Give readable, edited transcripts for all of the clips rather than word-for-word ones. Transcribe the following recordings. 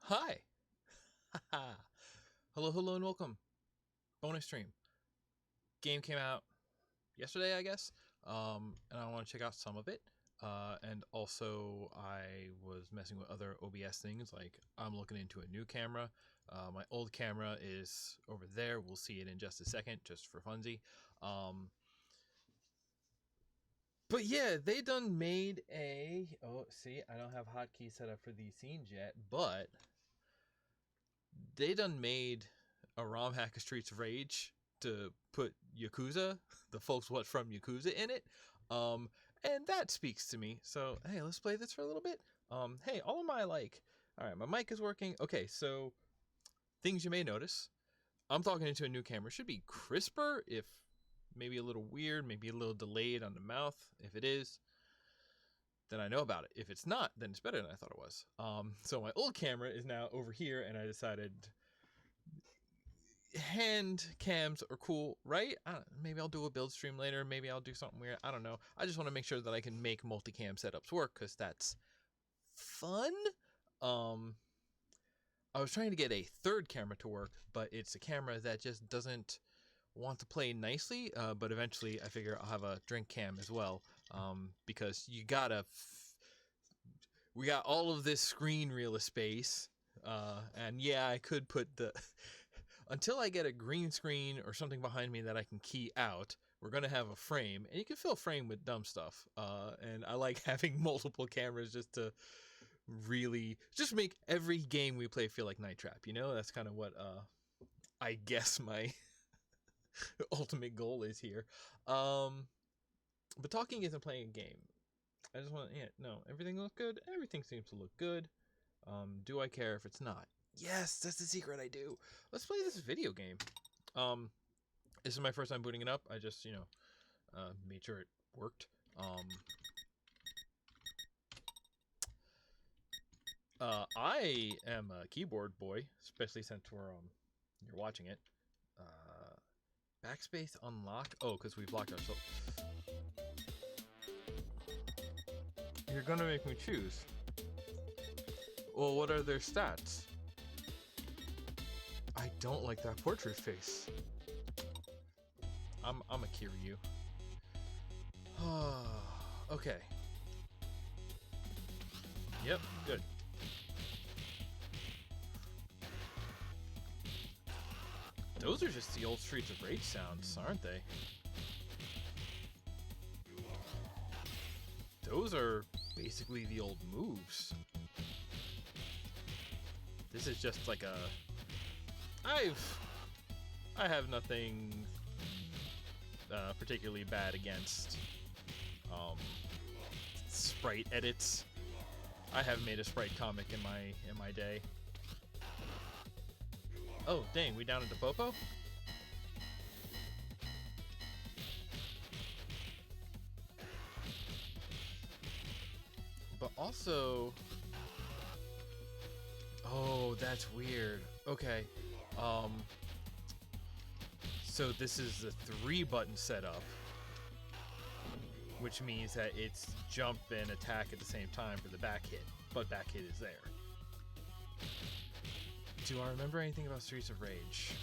Hi. Hello, hello, and welcome. Bonus stream. Game came out yesterday, I guess, and I want to check out some of it. And also, I was messing with other OBS things, like I'm looking into a new camera. My old camera is over there. We'll see it in just a second, just for funsy. But yeah, they done made a... Oh, see, I don't have hotkeys set up for these scenes yet, but they done made a ROM hack of Streets of Rage to put Yakuza, the folks what from Yakuza in it. And that speaks to me. So, hey, let's play this for a little bit. Hey, all of my all right, my mic is working. Okay, so things you may notice. I'm talking into a new camera. Should be crisper, if maybe a little weird, maybe a little delayed on the mouth. If it is, then I know about it. If it's not, then it's better than I thought it was. So my old camera is now over here, and I decided hand cams are cool, right? Maybe I'll do a build stream later. Maybe I'll do something weird. I don't know. I just want to make sure that I can make multicam setups work, because that's fun. I was trying to get a third camera to work, but it's a camera that just doesn't want to play nicely. But eventually I figure I'll have a drink cam as well, because you gotta... we got all of this screen real space. And yeah, I could put the... until I get a green screen or something behind me that I can key out, we're going to have a frame. And you can fill frame with dumb stuff. And I like having multiple cameras just to really... just make every game we play feel like Night Trap, you know? That's kind of what I guess my ultimate goal is here. But talking isn't playing a game. I just want... yeah, no, everything looks good. Everything seems to look good. Do I care if it's not? Yes, that's the secret, I do. Let's play this video game. This is my first time booting it up. I just, made sure it worked. I am a keyboard boy, especially since you're watching it. Backspace unlock? Oh, because we've locked ourselves. You're gonna make me choose. Well, what are their stats? I don't like that portrait face. I'm a Kiryu. Okay. Yep, good. Those are just the old Streets of Rage sounds, aren't they? Those are basically the old moves. This is just like a... I have nothing particularly bad against sprite edits. I have made a sprite comic in my day. Oh, dang, we down at the Popo? But also... oh, that's weird. Okay. So this is the 3-button setup, which means that it's jump and attack at the same time for the back hit, but back hit is there. Do I remember anything about Streets of Rage?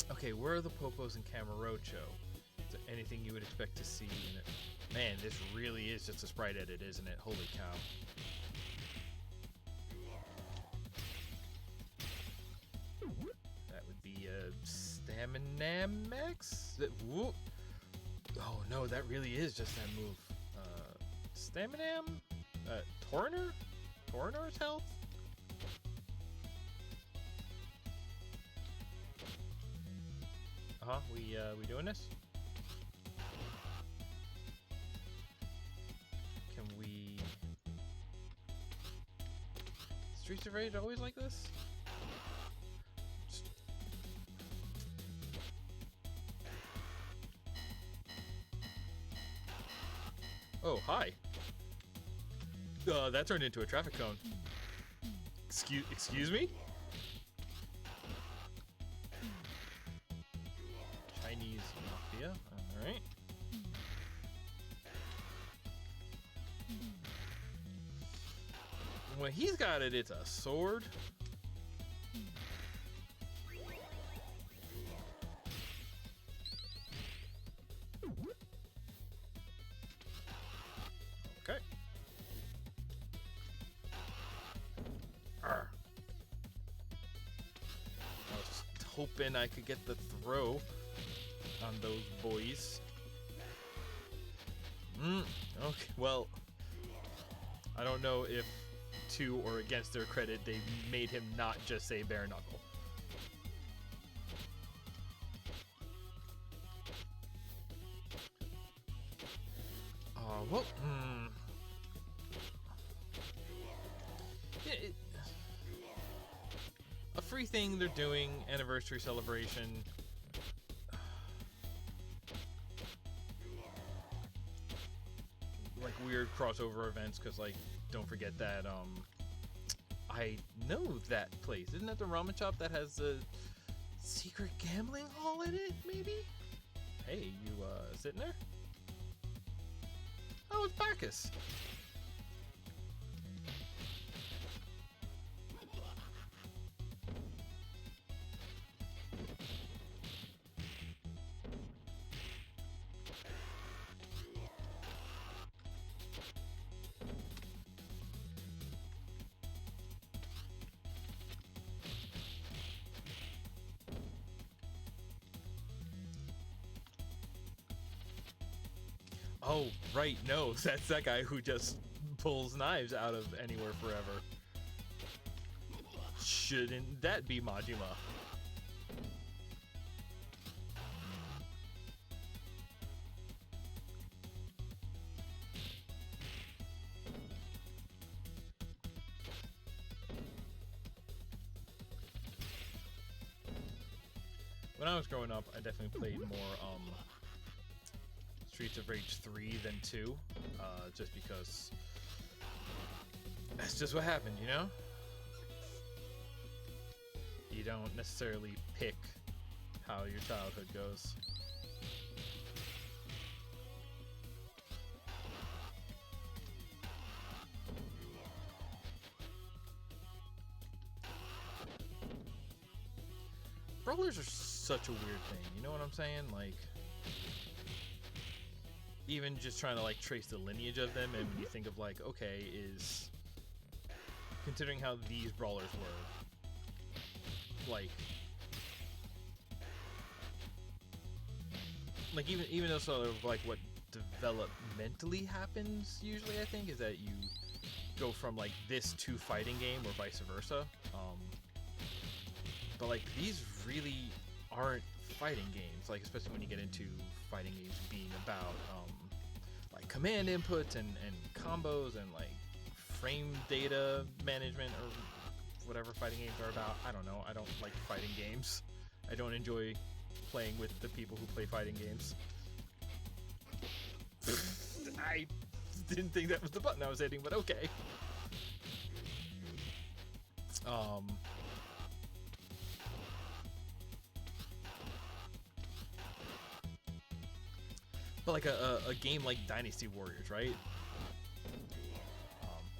Okay, where are the Popos in Kamurocho? Is there anything you would expect to see in it? Man, this really is just a sprite edit, isn't it? Holy cow. That would be a Staminamax? Whoop. Oh no, that really is just that move. Staminam? Tornor? Tornor's health? We doing this? Can we... Streets of Rage always like this? Oh, hi. That turned into a traffic cone. Excuse me? Chinese Mafia, alright. When he's got it, it's a sword. Okay. Arr. I was just hoping I could get the throw on those boys. Okay, well, I don't know if to or against their credit, they made him not just say bare knuckle. Well, a free thing they're doing, anniversary celebration. Like weird crossover events, because like, don't forget that, I know that place. Isn't that the ramen shop that has a secret gambling hall in it, maybe? Hey, you, sitting there? Oh, it's Bacchus. Oh, right, no, that's that guy who just pulls knives out of anywhere forever. Shouldn't that be Majima? When I was growing up, I definitely played more, Streets of Rage 3 than 2, just because that's just what happened, you know? You don't necessarily pick how your childhood goes. Brawlers are such a weird thing, you know what I'm saying? Like, even just trying to like trace the lineage of them, and when you think of like, okay, is considering how these brawlers were, like even though sort of like what developmentally happens usually, I think, is that you go from like this to fighting game or vice versa. But like these really aren't fighting games, like especially when you get into fighting games being about like command inputs and combos and like frame data management or whatever fighting games are about. I don't know. I don't like fighting games. I don't enjoy playing with the people who play fighting games. I didn't think that was the button I was hitting, but okay. But like a game like Dynasty Warriors, right?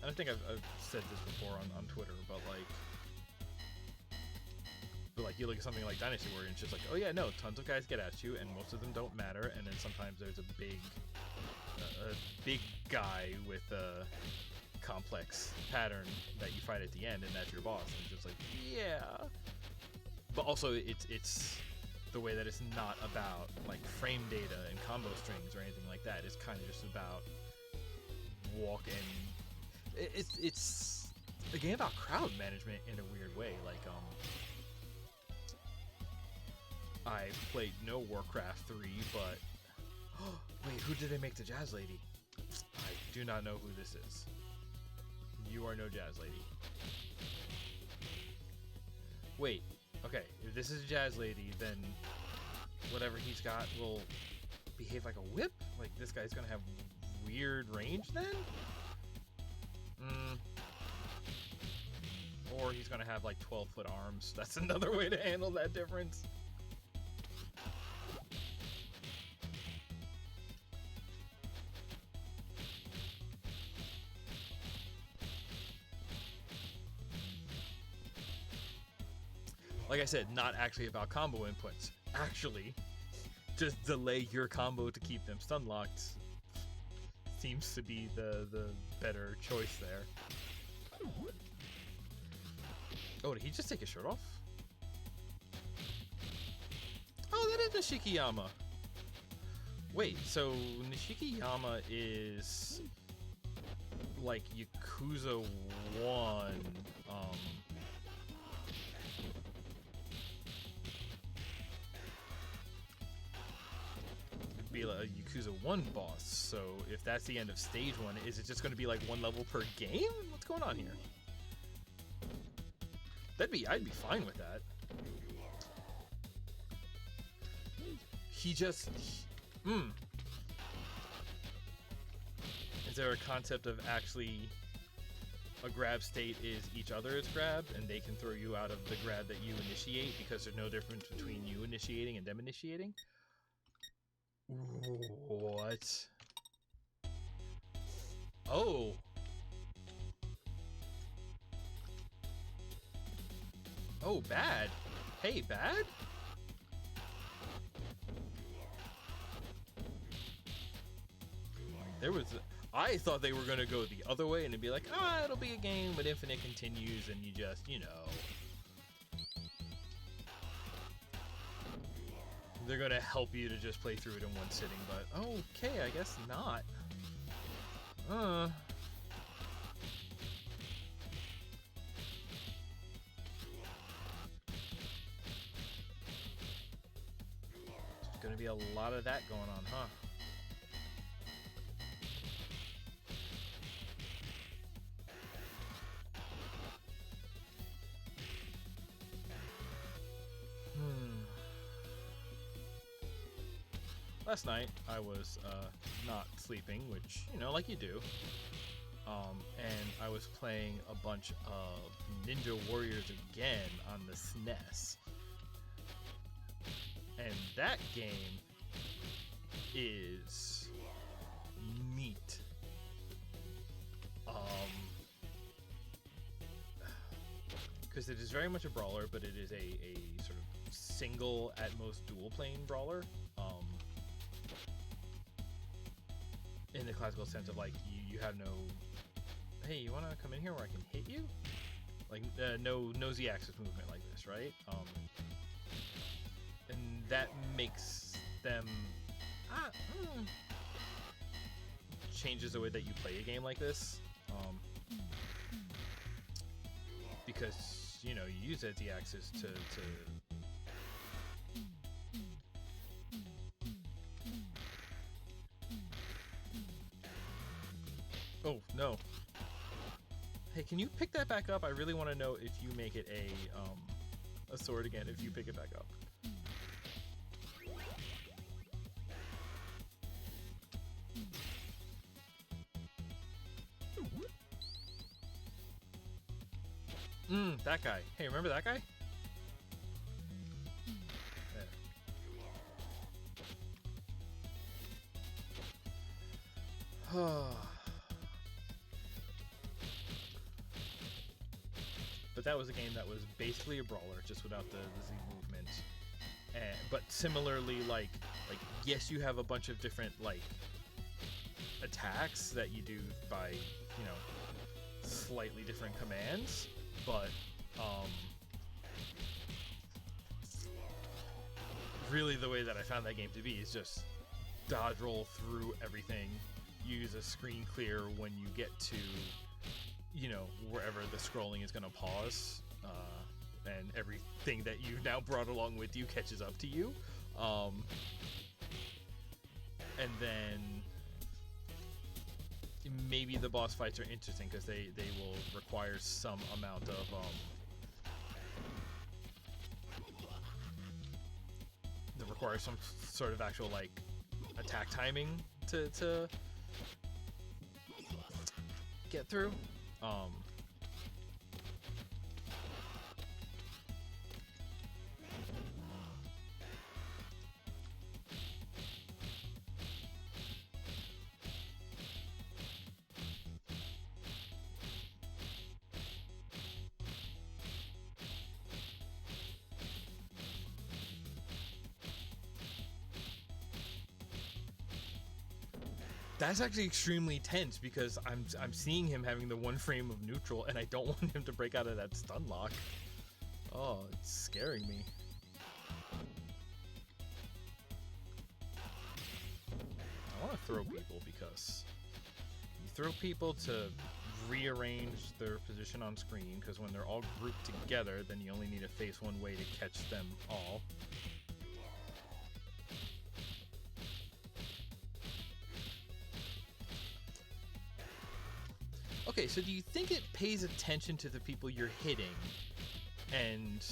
And I think I've said this before on Twitter, but like you look at something like Dynasty Warriors, and it's just like, oh yeah, no, tons of guys get at you, and most of them don't matter, and then sometimes there's a big guy with a complex pattern that you fight at the end, and that's your boss. And it's just like, yeah. But also, it's the way that it's not about like frame data and combo strings or anything like that. It's kind of just about walking. It's a game about crowd management in a weird way. Like I played no Warcraft 3, but wait, who did they make the Jazz Lady? I do not know who this is. You are no Jazz Lady. Wait, okay, if this is a Jazz Lady, then whatever he's got will behave like a whip? Like, this guy's gonna have weird range then? Or he's gonna have like 12-foot arms. That's another way to handle that difference. like I said, not actually about combo inputs. Actually, just delay your combo to keep them stun locked seems to be the better choice there. Oh, did he just take his shirt off? Oh, that is Nishikiyama. Wait, so Nishikiyama is like Yakuza 1, be like a Yakuza 1 boss. So if that's the end of stage 1, is it just going to be like 1 level per game? What's going on here? I'd be fine with that. He just Is there a concept of actually a grab state is each other's grab, and they can throw you out of the grab that you initiate because there's no difference between you initiating and them initiating? What? Oh. Oh, bad. Hey, bad? There was... I thought they were going to go the other way and it'd be like, it'll be a game with infinite continues and you just, you know... They're going to help you to just play through it in one sitting, but okay, I guess not. There's going to be a lot of that going on, huh? Last night, I was not sleeping, which, you know, like you do. And I was playing a bunch of Ninja Warriors again on the SNES. And that game is neat. Because it is very much a brawler, but it is a sort of single, at most dual plane brawler. In the classical sense of like you have no, hey, you want to come in here where I can hit you? Like no Z-axis movement like this, right? And that makes them changes the way that you play a game like this, because you know you use that Z-axis to Oh, no. Hey, can you pick that back up? I really want to know if you make it a sword again, if you pick it back up. That guy. Hey, remember that guy? There. But that was a game that was basically a brawler, just without the Z movement. But similarly, like yes, you have a bunch of different like attacks that you do by, you know, slightly different commands, but really the way that I found that game to be is just dodge roll through everything, use a screen clear when you get to, you know, wherever the scrolling is going to pause, and everything that you've now brought along with you catches up to you. And then maybe the boss fights are interesting because they will require some amount of they require some sort of actual like attack timing to get through. That's actually extremely tense because I'm seeing him having the one frame of neutral, and I don't want him to break out of that stun lock. Oh, it's scaring me. I want to throw people because you throw people to rearrange their position on screen, because when they're all grouped together, then you only need to face one way to catch them all. Okay, so do you think it pays attention to the people you're hitting and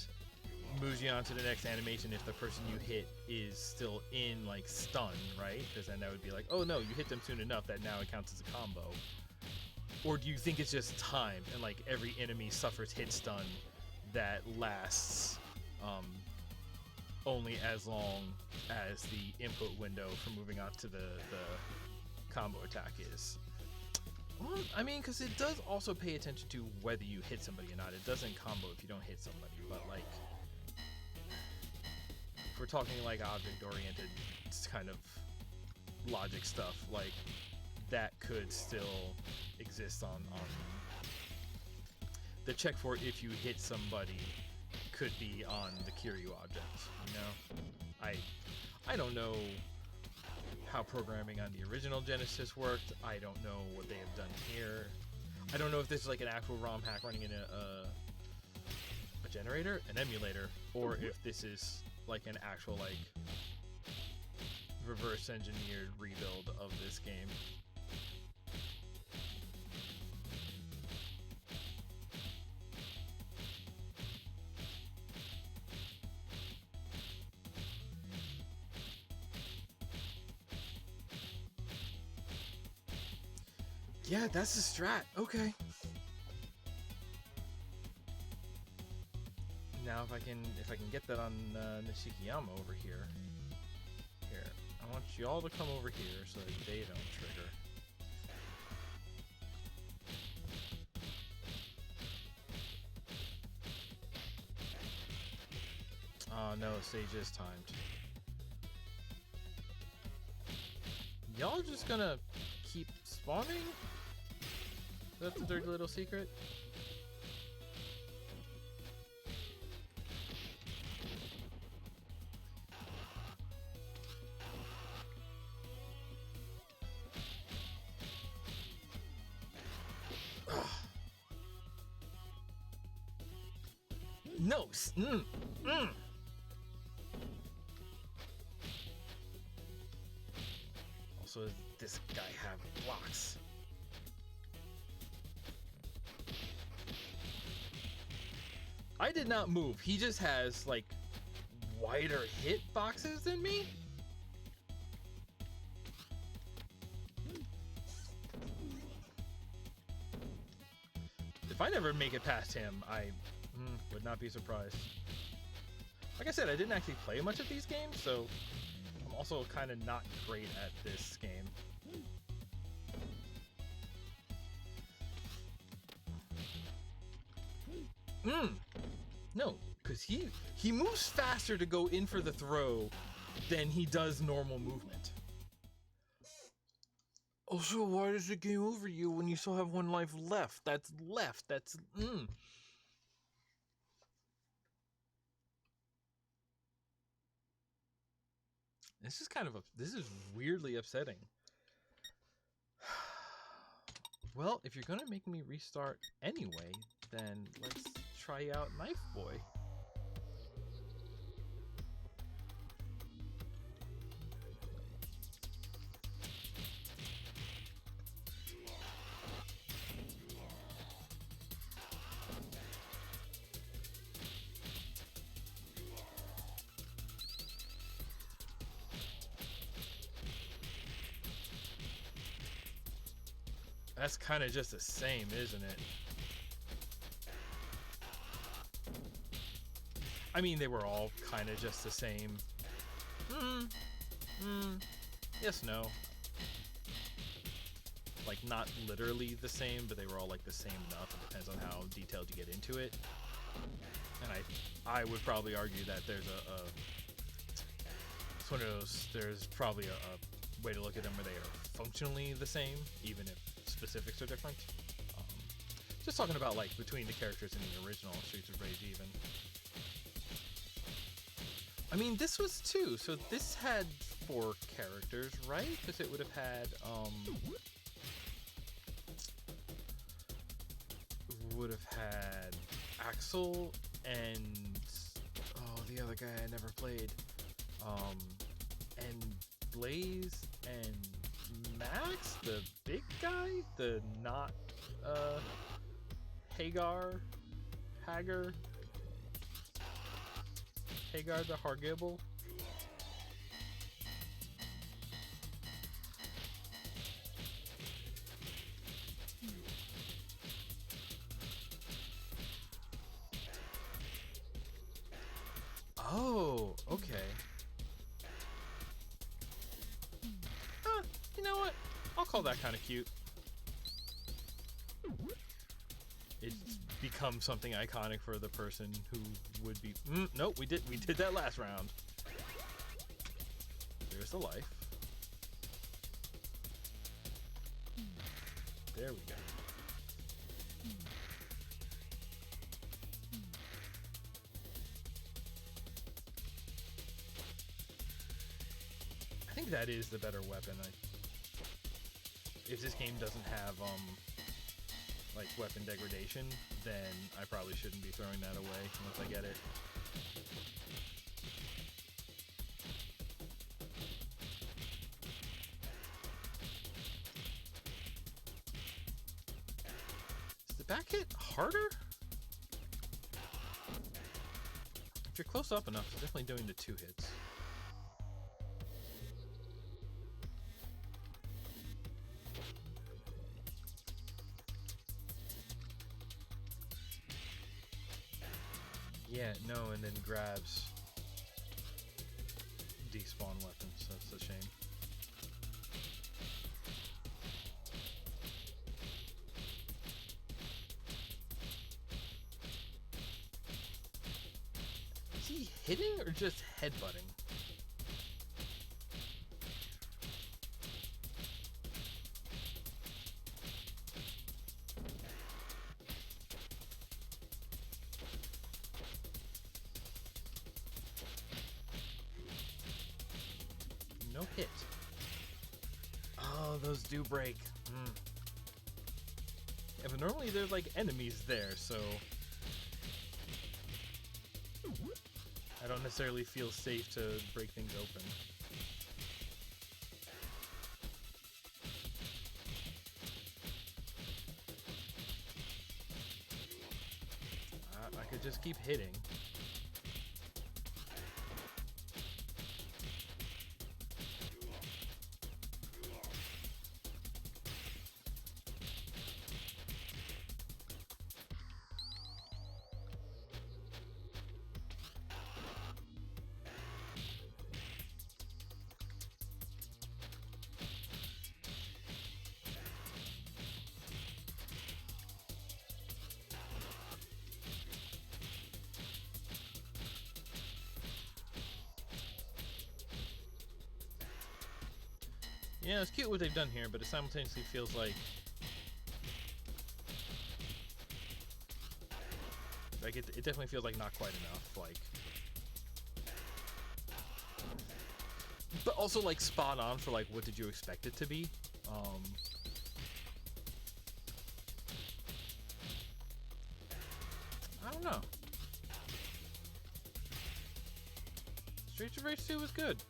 moves you on to the next animation if the person you hit is still in, like, stun, right? Because then that would be like, oh no, you hit them soon enough that now it counts as a combo. Or do you think it's just timed and, like, every enemy suffers hit stun that lasts only as long as the input window for moving on to the combo attack is? Well, I mean, because it does also pay attention to whether you hit somebody or not. It doesn't combo if you don't hit somebody, but, like, if we're talking, like, object-oriented kind of logic stuff, like, that could still exist on the check for if you hit somebody could be on the Kiryu object, you know? I don't know how programming on the original Genesis worked. I don't know what they have done here. I don't know if this is like an actual ROM hack running in a generator, an emulator, or if this is like an actual, like, reverse engineered rebuild of this game. Yeah, that's the strat. Okay. Now if I can get that on Nishikiyama over here. Here, I want you all to come over here so that they don't trigger. Oh no, stage is timed. Y'all just gonna keep spawning? That's the dirty little secret? No! Also, does this guy have blocks? I did not move. He just has, like, wider hit boxes than me? If I never make it past him, I would not be surprised. Like I said, I didn't actually play much of these games, so I'm also kind of not great at this game. No, because he moves faster to go in for the throw than he does normal movement. Also, why does it game over you when you still have one life left? That's left. That's This is this is weirdly upsetting. Well, if you're gonna make me restart anyway, then let's try out Knife Boy. That's kind of just the same, isn't it? I mean, they were all kind of just the same. Yes, no. Like, not literally the same, but they were all, like, the same enough. It depends on how detailed you get into it. And I would probably argue that there's it's one of those, there's probably a way to look at them where they are functionally the same, even if specifics are different. Um, just talking about like between the characters in the original Streets of Rage even. I mean, this was 2, so this had 4 characters, right? Because it would have had, Axel and, oh, the other guy I never played, and Blaze and Max, the big guy, the not, Hagar the Hargibble. Oh, okay. You know what? I'll call that kind of cute. It's become something iconic for the person who would be. Nope, we did that last round. There's the life. There we go. I think that is the better weapon. If this game doesn't have like weapon degradation, then I probably shouldn't be throwing that away once I get it. Is the back hit harder? If you're close up enough, it's definitely doing the 2 hits. Yeah, no, and then grabs despawn weapons. That's a shame. Is he hitting or just headbutting? No hit. Oh, those do break. Yeah, but normally there's like enemies there, so I don't necessarily feel safe to break things open. I could just keep hitting. Yeah, it's cute what they've done here, but it simultaneously feels like it definitely feels like not quite enough, like, but also like spot on for like what did you expect it to be. I don't know. Streets of Rage 2 was good.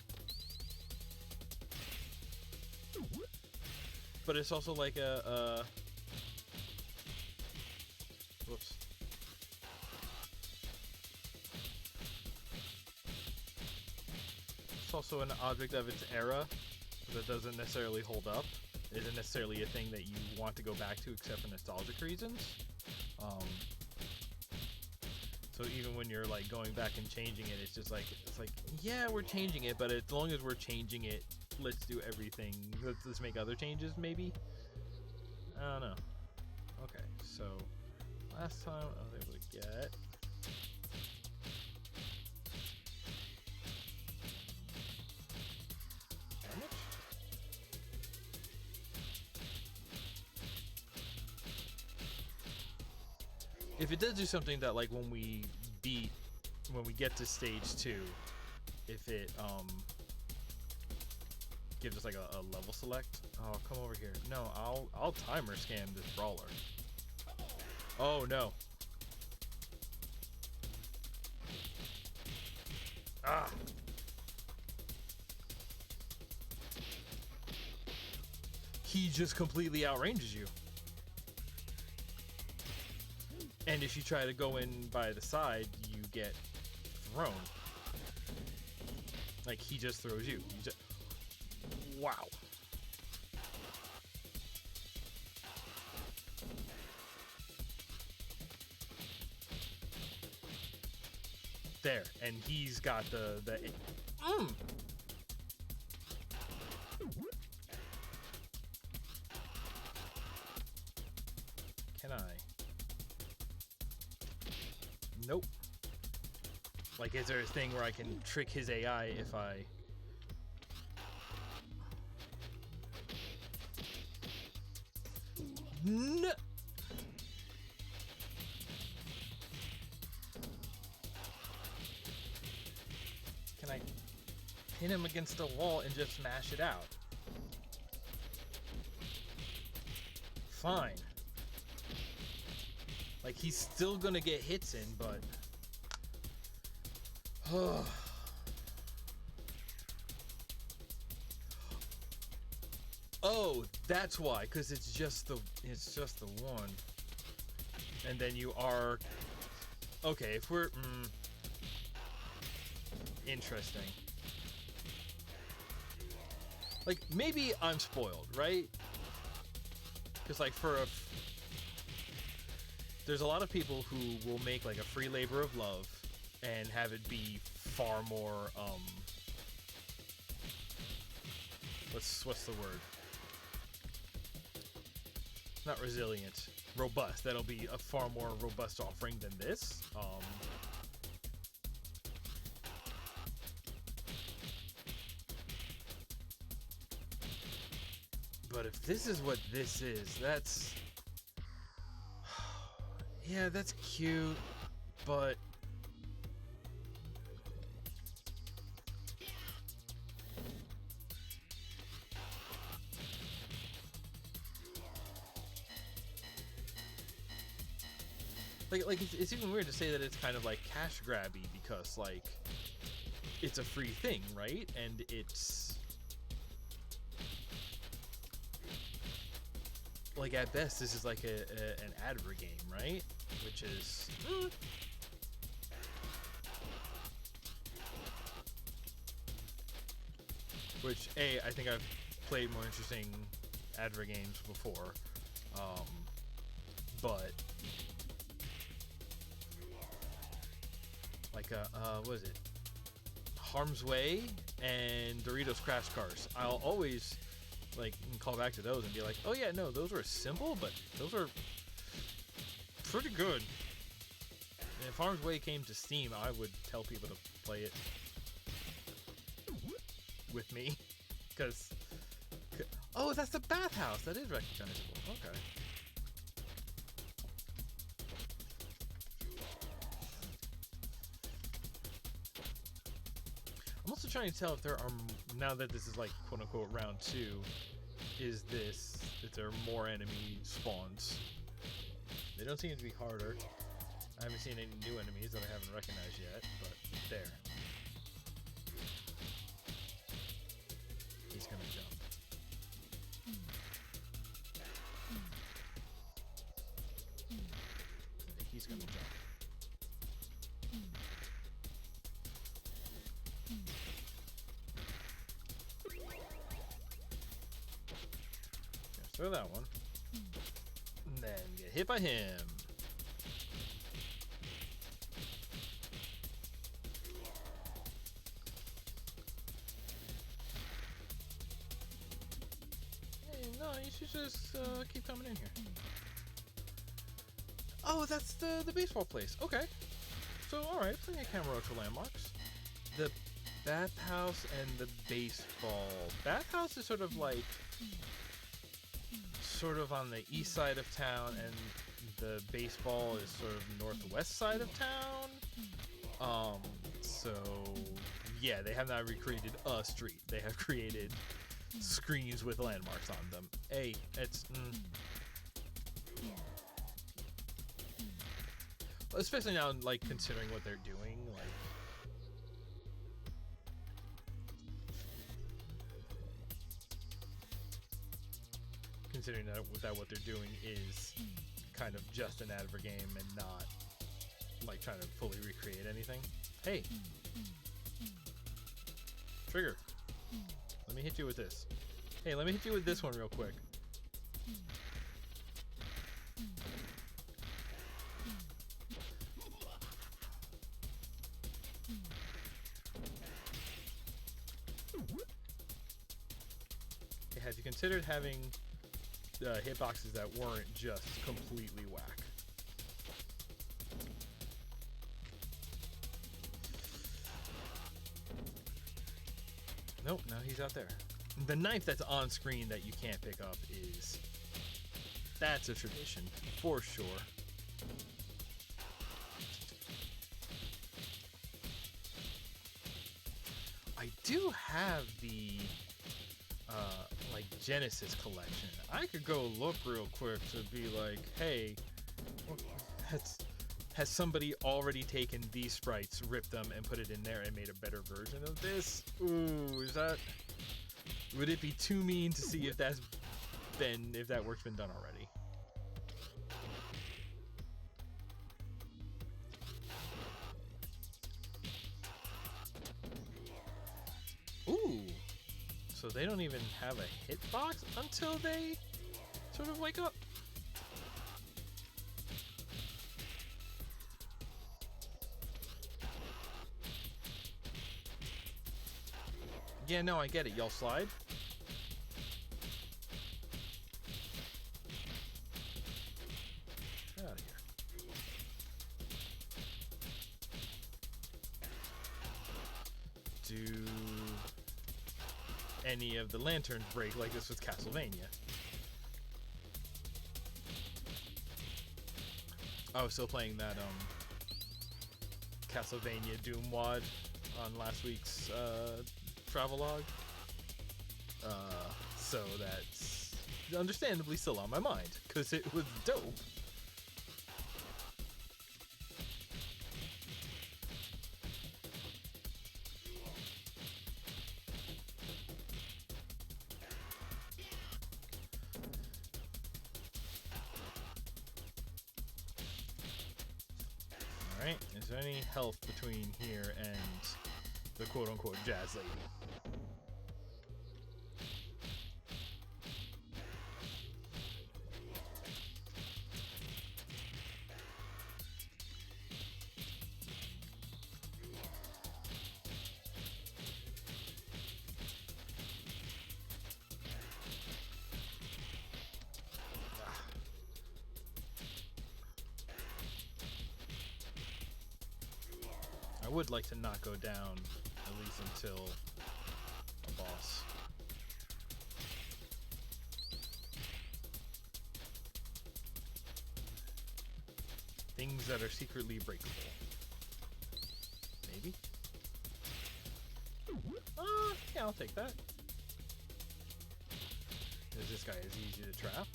But it's also like whoops. It's also an object of its era that doesn't necessarily hold up. It isn't necessarily a thing that you want to go back to except for nostalgic reasons. So even when you're like going back and changing it, it's just like, yeah, we're changing it, but as long as we're changing it, let's do everything. Let's make other changes, maybe? I don't know. Okay, so last time I was able to get... How much? if it does do something that, like, when we get to stage 2, if it gives us like a level select. Oh, come over here. No, I'll timer scan this brawler. Oh no. Ah. He just completely outranges you. And if you try to go in by the side, you get thrown. Like, he just throws you. Wow. There, and he's got the Can I? Nope. Like, is there a thing where I can trick his AI if I... No. Can I pin him against the wall and just smash it out? Fine. Like, he's still gonna get hits in, but... Oh, that's why, because it's just the one. And then you are... Okay, if we're... Interesting. Like, maybe I'm spoiled, right? Because, like, there's a lot of people who will make, like, a free labor of love and have it be far more, what's the word? Not resilient. Robust. That'll be a far more robust offering than this. But if this is what this is, that's... Yeah, that's cute, but... Like it's even weird to say that it's kind of like cash grabby because, like, it's a free thing, right? And it's like, at best, this is like an advert game, right? Which is which I think I've played more interesting advert games before, but like what is it? Harm's Way and Doritos Crash Cars. I'll always like call back to those and be like, oh yeah, no, those were simple, but those are pretty good. And if Harm's Way came to Steam, I would tell people to play it with me, because oh, that's the bathhouse. That is recognizable. Okay. I'm also trying to tell if there are, now that this is like quote unquote round 2, if there are more enemy spawns. They don't seem to be harder. I haven't seen any new enemies that I haven't recognized yet, but there. He's gonna jump. He's gonna jump. Just throw that one. And then get hit by him. No, you should just keep coming in here. Oh, that's the baseball place. Okay. So, alright, plenty of Kamurocho landmarks. The bathhouse and the baseball. Bathhouse is sort of on the east side of town, and the baseball is sort of northwest side of town. So yeah, they have not recreated a street. They have created screens with landmarks on them. Hey, it's especially now, like, considering what they're doing, like. Considering that what they're doing is kind of just an advert game and not like trying to fully recreate anything. Hey, Trigger, let me hit you with this. Hey, let me hit you with this one real quick. Hey, have you considered having hitboxes that weren't just completely whack? Nope, no, he's out there. The knife that's on screen that you can't pick up that's a tradition, for sure. I do have the like Genesis collection. I could go look real quick to be like, hey, has somebody already taken these sprites, ripped them, and put it in there and made a better version of this? Ooh, would it be too mean to see if that work's been done already? Ooh, so they don't even have a hitbox until they sort of wake up? Yeah, no, I get it. Y'all slide. Get out of here. Do any of the lanterns break like this with Castlevania? I was still playing that Castlevania Doom WOD on last week's travelogue, so that's understandably still on my mind because it was dope. Alright, is there any health between here and the quote-unquote jazz lady? I would like to not go down, at least until a boss. Things that are secretly breakable. Maybe? Yeah, I'll take that. Is this guy as easy to trap?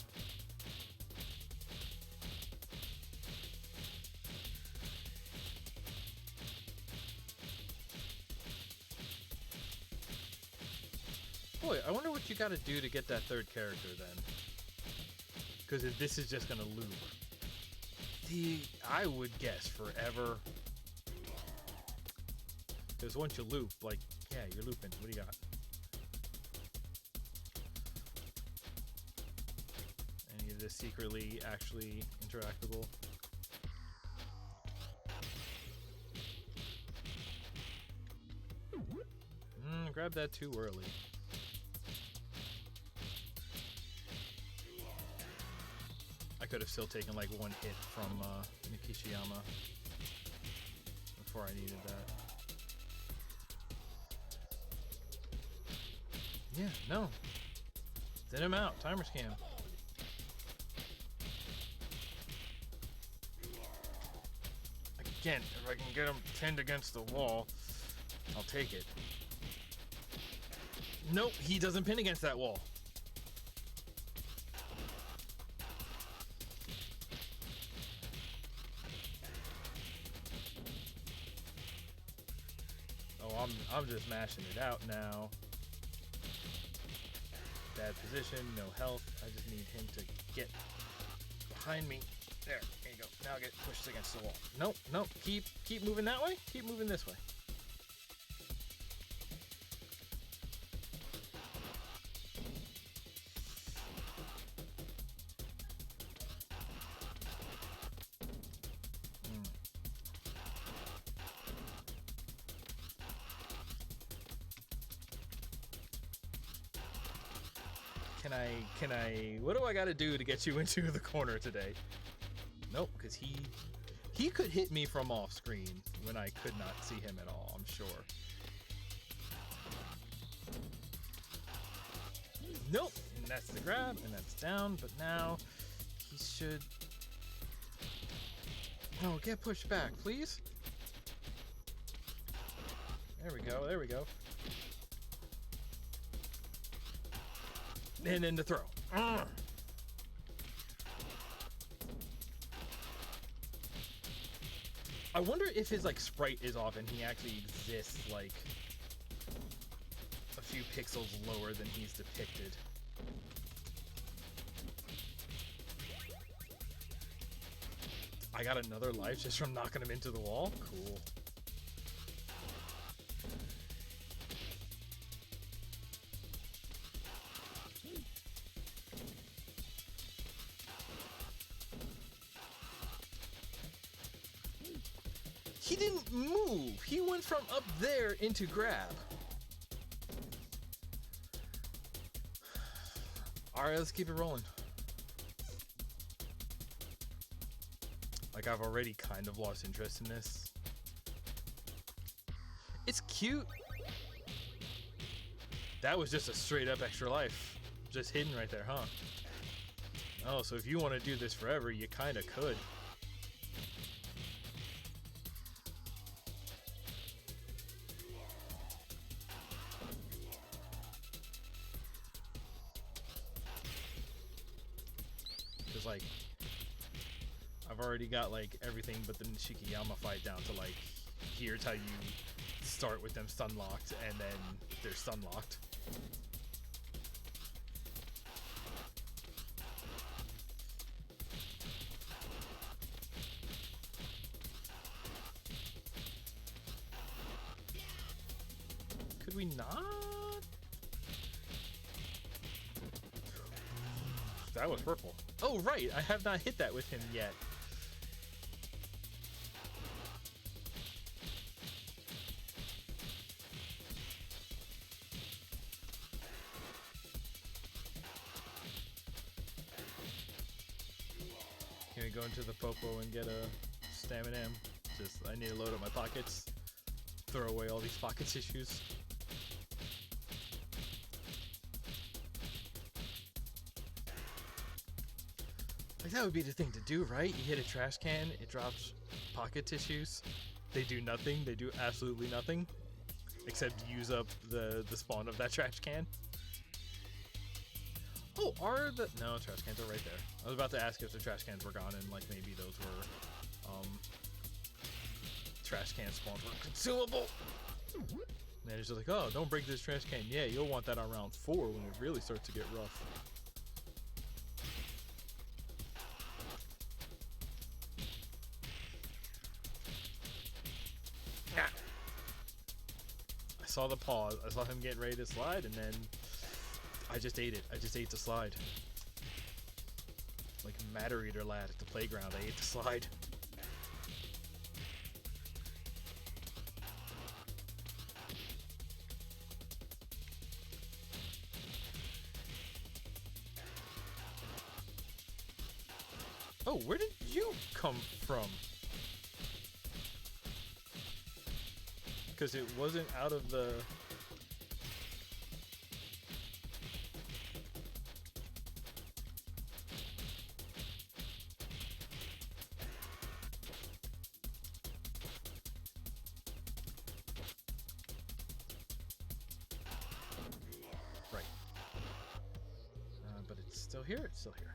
Boy, I wonder what you gotta do to get that third character then. Because if this is just gonna loop. I would guess forever. Because once you loop, like, yeah, you're looping. What do you got? Any of this secretly actually interactable? Grab that too early. I could have still taken like one hit from Nikishiyama before I needed that. Yeah, no. Thin him out. Timer scam. Again, if I can get him pinned against the wall, I'll take it. Nope, he doesn't pin against that wall. Oh, I'm just mashing it out now. Bad position, no health. I just need him to get behind me. There you go. Now get pushed against the wall. Nope, nope. Keep moving that way. Keep moving this way. Can I, what do I gotta do to get you into the corner today? Nope, because he could hit me from off screen when I could not see him at all, I'm sure. Nope, and that's the grab, and that's down, but now he should, oh, get pushed back, please. There we go, there we go. And then the throw. I wonder if his like sprite is off and he actually exists like a few pixels lower than he's depicted. I got another life just from knocking him into the wall? Cool. He didn't move. He went from up there into grab. Alright, let's keep it rolling. Like, I've already kind of lost interest in this. It's cute. That was just a straight up extra life. Just hidden right there, huh? Oh, so if you want to do this forever, you kind of could. Like, I've already got like everything but the Nishikiyama fight down to like, here's how you start with them stun locked and then they're stun locked. Could we not? That was purple. Oh, right. I have not hit that with him yet. Can we go into the Popo and get a stamina M? Just, I need to load up my pockets. Throw away all these pocket tissues. Like, that would be the thing to do, right? You hit a trash can, it drops pocket tissues. They do nothing. They do absolutely nothing. Except use up the spawn of that trash can. Oh, are the... No, trash cans are right there. I was about to ask if the trash cans were gone and, like, maybe those were, trash can spawns were consumable. And it's just like, oh, don't break this trash can. Yeah, you'll want that on round 4 when it really starts to get rough. I saw the pause. I saw him getting ready to slide, and then I just ate it. I just ate the slide. Like Matter Eater lad at the playground, I ate the slide. Oh, where did you come from? Because it wasn't out of the... still here? It's still here.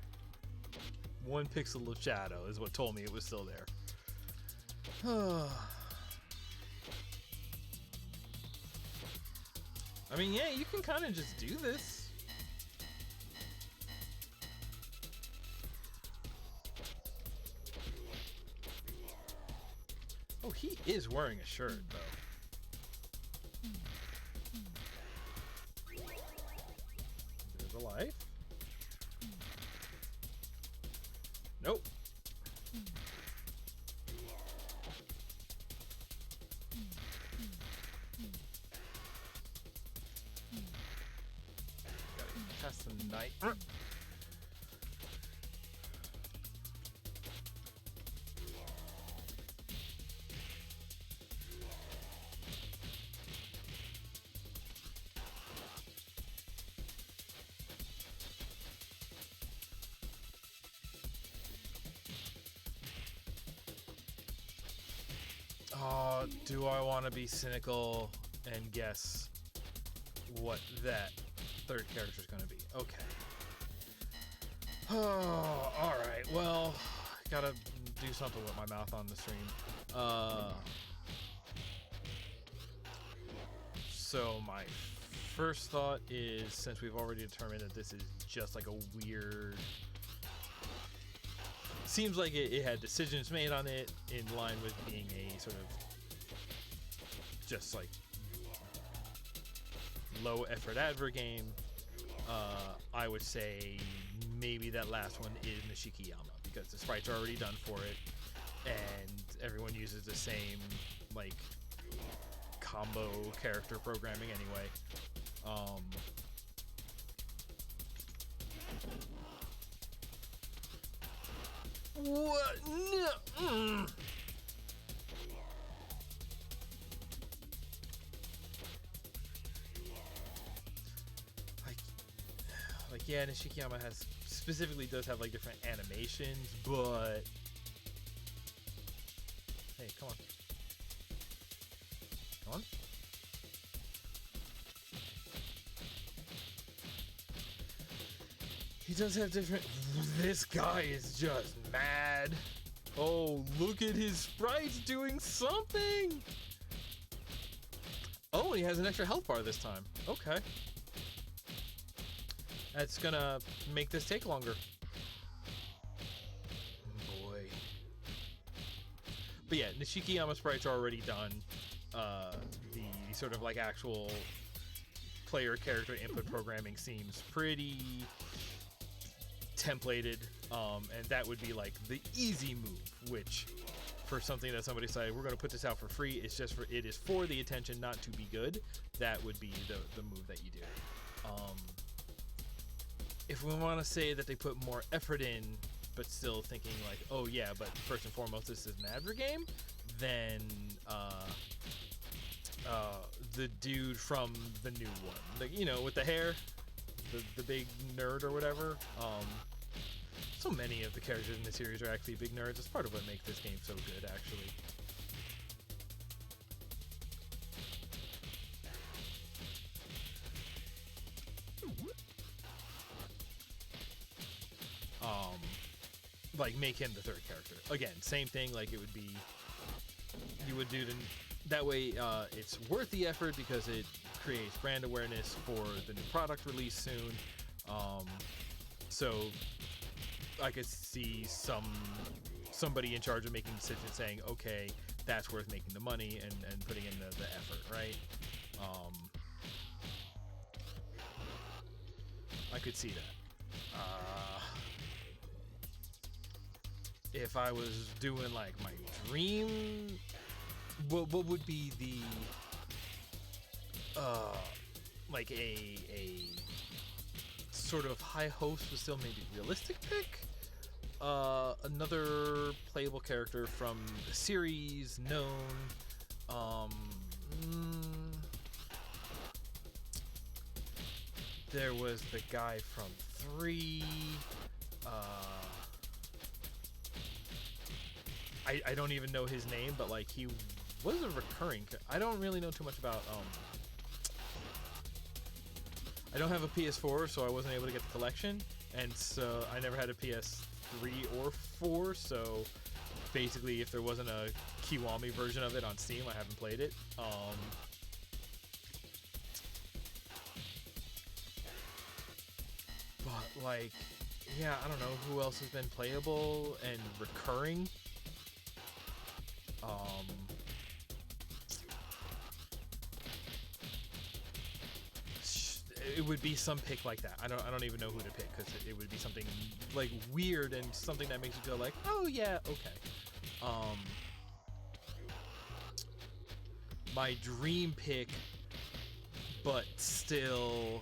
1 pixel of shadow is what told me it was still there. I mean, yeah, you can kind of just do this. Oh, he is wearing a shirt, though. There's a life. Nope. Gotta cast the night. Oh, do I want to be cynical and guess what that third character is going to be? Okay. Oh, all right. Well, gotta do something with my mouth on the stream. So my first thought is, since we've already determined that this is just like a weird... Seems like it had decisions made on it in line with being a sort of just like low effort advert game. I would say maybe that last one is Nishikiyama, because the sprites are already done for it and everyone uses the same like combo character programming anyway. What? No. Like yeah, Nishikiyama has specifically does have like different animations, but hey, come on. Come on. He does have different... This guy is just mad. Oh, look at his sprites doing something. Oh, he has an extra health bar this time. Okay. That's gonna make this take longer. Boy. But yeah, Nishikiyama sprites are already done. The sort of like actual player character input programming seems pretty templated, and that would be like the easy move, which for something that somebody said we're going to put this out for free, it's just for it is for the attention, not to be good. That would be the move that you do. If we want to say that they put more effort in but still thinking like, oh yeah, but first and foremost this is an advert game, then the dude from the new one, like, you know, with the hair, the big nerd or whatever. So many of the characters in the series are actually big nerds. It's part of what makes this game so good, actually. Like, make him the third character. Again, same thing, like it would be, you would do that way, it's worth the effort because it creates brand awareness for the new product release soon. So I could see somebody in charge of making decisions saying, okay, that's worth making the money and putting in the effort, right? I could see that. If I was doing like my dream, what would be the like a sort of high host but still maybe realistic pick? Another playable character from the series, known. There was the guy from 3. I don't even know his name, but like he was a recurring. I don't really know too much about. I don't have a PS4, so I wasn't able to get the collection. and so I never had a PS3 or 4, so basically if there wasn't a Kiwami version of it on Steam, I haven't played it. But like, yeah, I don't know who else has been playable and recurring. It would be some pick like that. I don't even know who to pick, because it would be something like weird and something that makes you go like, oh yeah, okay. My dream pick, but still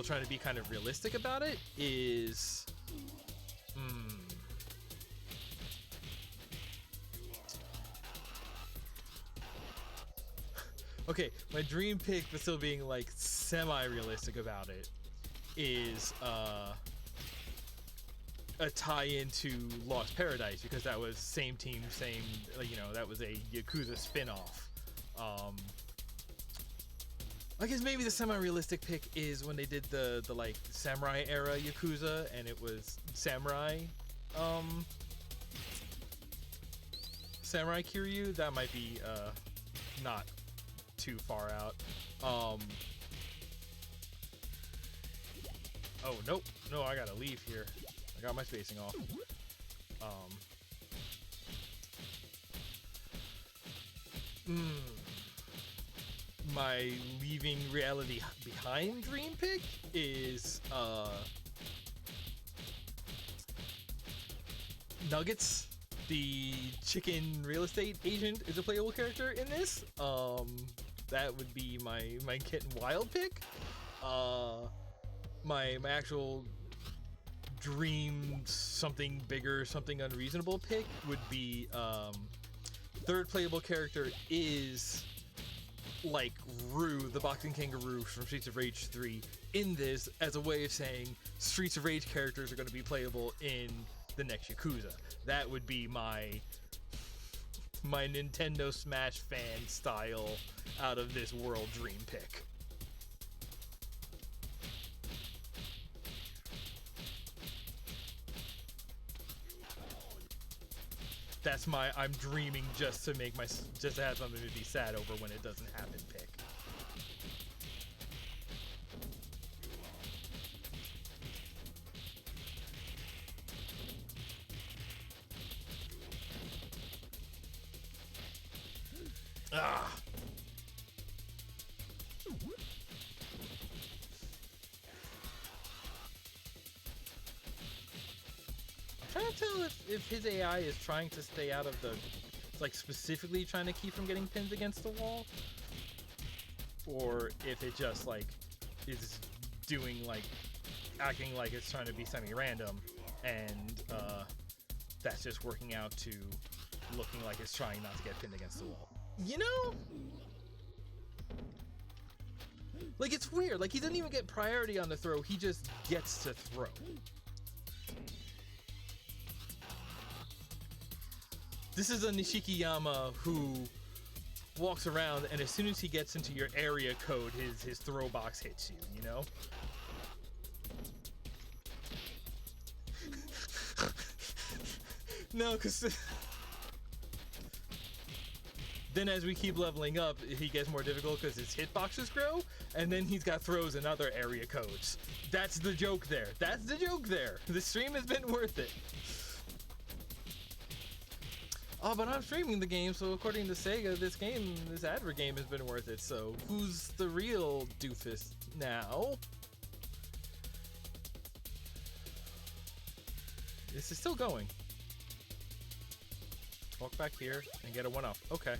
trying to be kind of realistic about it, is okay, my dream pick, but still being like semi-realistic about it, is a tie-in to Lost Paradise, because that was same team, same, you know, that was a Yakuza spin-off. I guess maybe the semi-realistic pick is when they did the like samurai era Yakuza, and it was samurai Kiryu. That might be not too far out. Oh nope, no, I gotta leave here. I got my spacing off. My leaving reality behind dream pick is Nuggets, the chicken real estate agent, is a playable character in this. That would be my Kitten Wild pick. My actual dream something bigger, something unreasonable pick would be third playable character is like Rue, the boxing kangaroo from Streets of Rage 3, in this, as a way of saying Streets of Rage characters are going to be playable in the next Yakuza. That would be my Nintendo Smash fan style out of this world dream pick. That's my I'm dreaming just to have something to be sad over when it doesn't happen pick. Ah. I'm trying to tell if his AI is trying to stay out of the, like, specifically trying to keep from getting pinned against the wall, or if it just like is doing like acting like it's trying to be semi-random, and that's just working out to looking like it's trying not to get pinned against the wall. You know? Like, it's weird. Like, he doesn't even get priority on the throw. He just gets to throw. This is a Nishikiyama who walks around, and as soon as he gets into your area code, his throw box hits you, you know? No, because then as we keep leveling up, he gets more difficult because his hitboxes grow, and then he's got throws in other area codes. That's the joke there. That's the joke there. The stream has been worth it. Oh, but I'm streaming the game, so according to Sega, this advert game has been worth it, so who's the real doofus now? This is still going. Walk back here and get a one-up. Okay.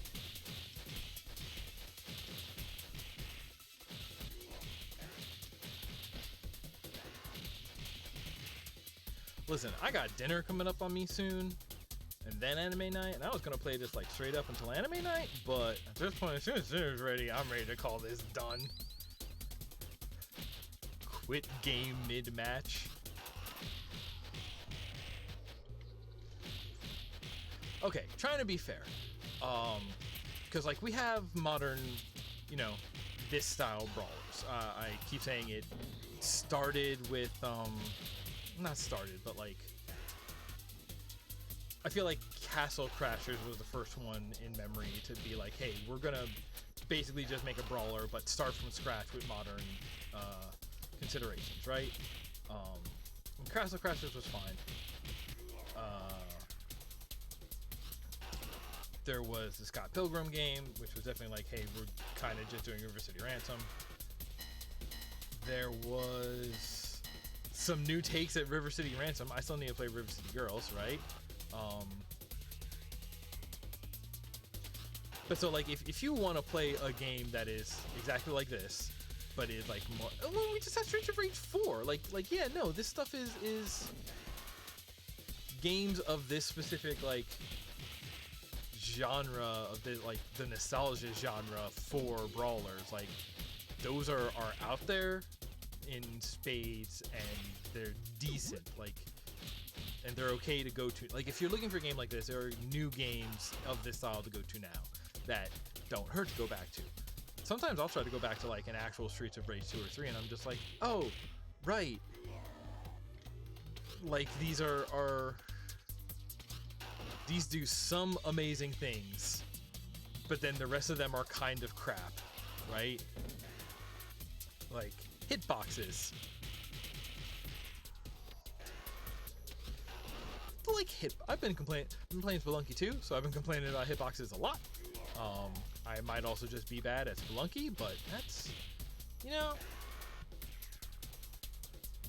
Listen, I got dinner coming up on me soon, and then anime night, and I was gonna play this like straight up until anime night, but at this point, as soon as dinner's ready, I'm ready to call this done. Quit game mid-match. Okay, trying to be fair, because like we have modern, you know, this style brawlers, course, I keep saying it started with, not started, but like, I feel like Castle Crashers was the first one in memory to be like, hey, we're gonna basically just make a brawler, but start from scratch with modern considerations, right? Castle Crashers was fine. There was the Scott Pilgrim game, which was definitely like, hey, we're kind of just doing River City Ransom. There was some new takes at River City Ransom. I still need to play River City Girls, right? But so like, if you want to play a game that is exactly like this, but is like more, well, we just had Streets of Rage 4. Like yeah, no, this stuff is games of this specific like genre of the like the nostalgia genre for brawlers. Like those are out there in spades, and they're decent. Like, and they're okay to go to. Like if you're looking for a game like this, there are new games of this style to go to now that don't hurt to go back to. Sometimes I'll try to go back to like an actual Streets of Rage 2 or 3, and I'm just like, oh, right. Like these are these do some amazing things, but then the rest of them are kind of crap, right? Like hitboxes. Like I've been playing Spelunky too, so I've been complaining about hitboxes a lot. I might also just be bad at Spelunky, but that's, you know,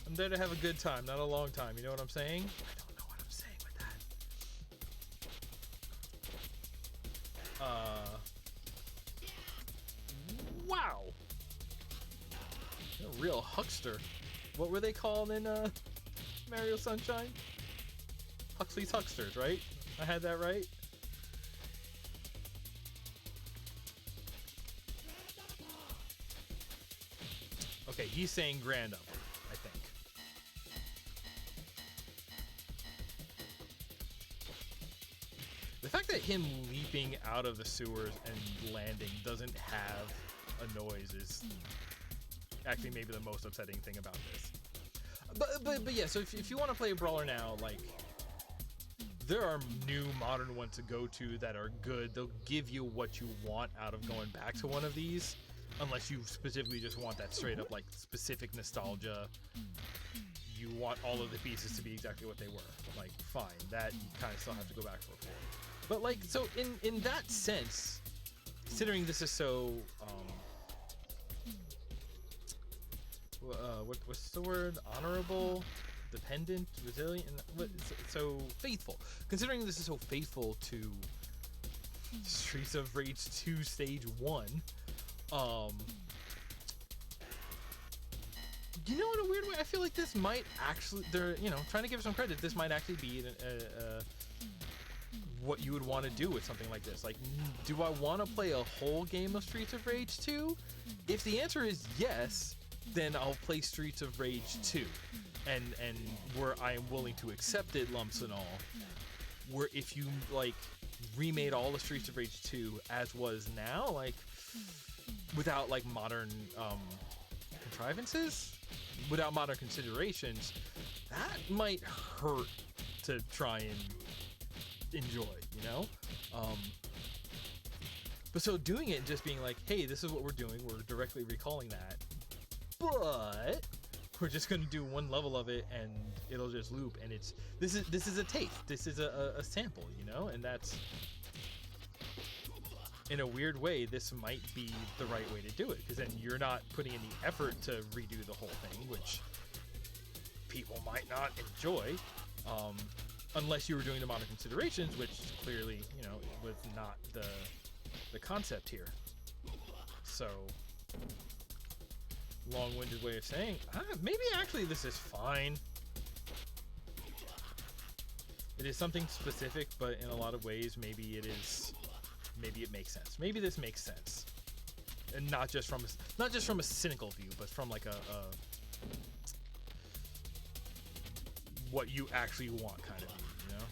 I'm there to have a good time, not a long time. You know what I'm saying? I don't know what I'm saying with that. Wow. A real huckster. What were they called in Mario Sunshine? Huxley's Hucksters, right? I had that right? Okay, he's saying grand upper, I think. The fact that him leaping out of the sewers and landing doesn't have a noise is actually maybe the most upsetting thing about this. But yeah, so if you want to play a brawler now, like, there are new modern ones to go to that are good. They'll give you what you want out of going back to one of these, unless you specifically just want that straight up like specific nostalgia. You want all of the pieces to be exactly what they were. Like, fine, that you kind of still have to go back for. But like, so in that sense, considering this is so what's the word? Honorable, dependent, resilient, so faithful. Considering this is so faithful to Streets of Rage 2 Stage 1, you know, in a weird way, I feel like this might actually, they're, you know, trying to give some credit, this might actually be what you would want to do with something like this. Like, do I want to play a whole game of Streets of Rage 2? If the answer is yes, then I'll play Streets of Rage 2. And where I am willing to accept it, lumps and all. Where if you, like, remade all the Streets of Rage 2 as was now, like, without, like, modern contrivances, without modern considerations, that might hurt to try and enjoy, you know? But so doing it and just being like, hey, this is what we're doing, we're directly recalling that, but we're just gonna do one level of it and it'll just loop, and it's this is a taste, this is a sample, you know? And that's, in a weird way, this might be the right way to do it, because then you're not putting any effort to redo the whole thing, which people might not enjoy, unless you were doing the modern considerations, which clearly, you know, was not the concept here. So, long-winded way of saying, maybe actually this is fine. It is something specific, but in a lot of ways, maybe it makes sense. Maybe this makes sense, and not just from a cynical view, but from like a what you actually want kind of view, you know?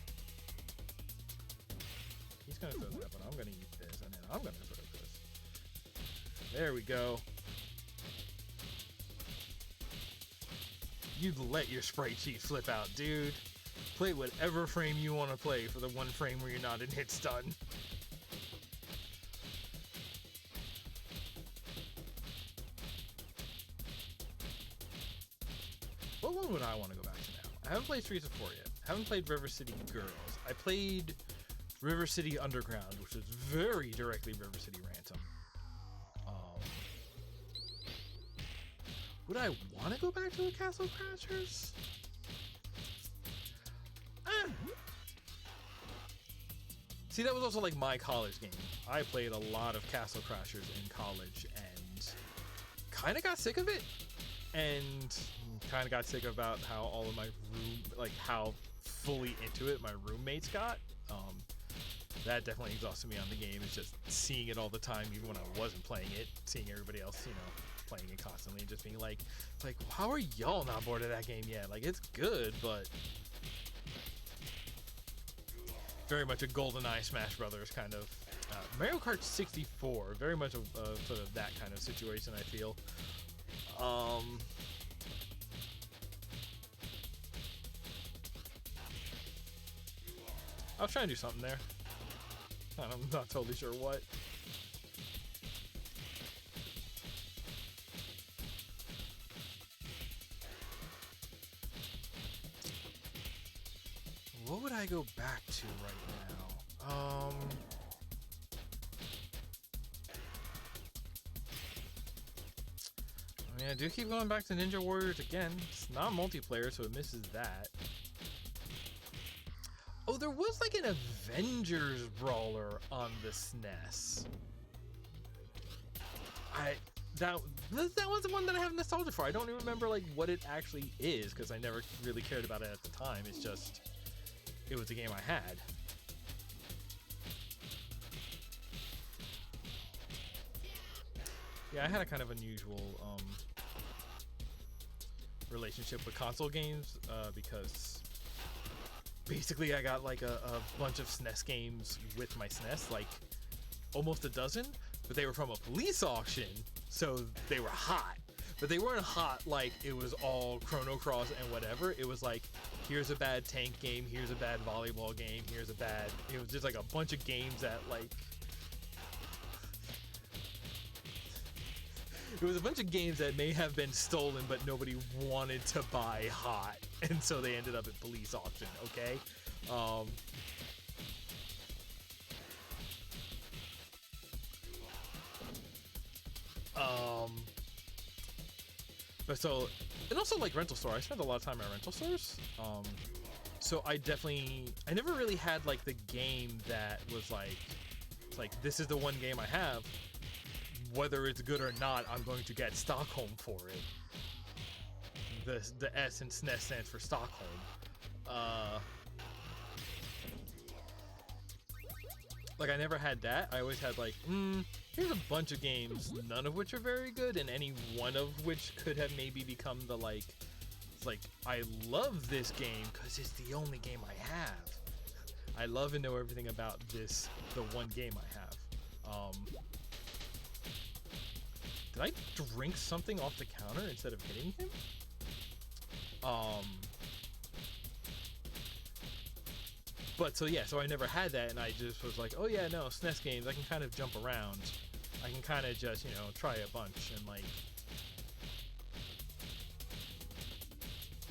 He's gonna throw that, but I'm gonna eat this, and then I'm gonna throw this. There we go. you let your sprite sheet flip out, dude. Play whatever frame you want to play for the one frame where you're not in hit stun. What one would I want to go back to now? I haven't played Streets of 4 yet. I haven't played River City Girls. I played River City Underground, which is very directly River City Ransom. Would I want to go back to the Castle Crashers? See, that was also like my college game. I played a lot of Castle Crashers in college and kind of got sick of it. And kind of got sick about how all of my how fully into it my roommates got. That definitely exhausted me on the game. It's just seeing it all the time, even when I wasn't playing it, seeing everybody else, playing it constantly, and just being like, how are y'all not bored of that game yet? Like, it's good, but very much a GoldenEye Smash Brothers kind of. Mario Kart 64, very much a sort of that kind of situation, I feel. I was trying to do something there. I'm not totally sure what. What would I go back to right now? I mean, I do keep going back to Ninja Warriors again. It's not multiplayer, so it misses that. Oh, there was like an Avengers brawler on the SNES. That was the one that I have nostalgia for. I don't even remember like what it actually is because I never really cared about it at the time. It's just, it was a game I had. Yeah, I had a kind of unusual relationship with console games because basically I got like a bunch of SNES games with my SNES, like almost a dozen, but they were from a police auction, so they were hot. But they weren't hot like it was all Chrono Cross and whatever. It was like, here's a bad tank game, here's a bad volleyball game, here's a bad... It was just like a bunch of games that like... It was a bunch of games that may have been stolen, but nobody wanted to buy hot, and so they ended up at police auction, okay? But so, and also like rental store. I spent a lot of time at rental stores. So I never really had like the game that was like this is the one game I have. Whether it's good or not, I'm going to get Stockholm for it. The S in SNES stands for Stockholm. Like I never had that. I always had like, here's a bunch of games, none of which are very good, and any one of which could have maybe become the like I love this game because it's the only game I have. I love and know everything about the one game I have. Did I drink something off the counter instead of hitting him? But so yeah, so I never had that, and I just was like, oh yeah, no, SNES games, I can kind of jump around. I can kind of just, try a bunch, and like...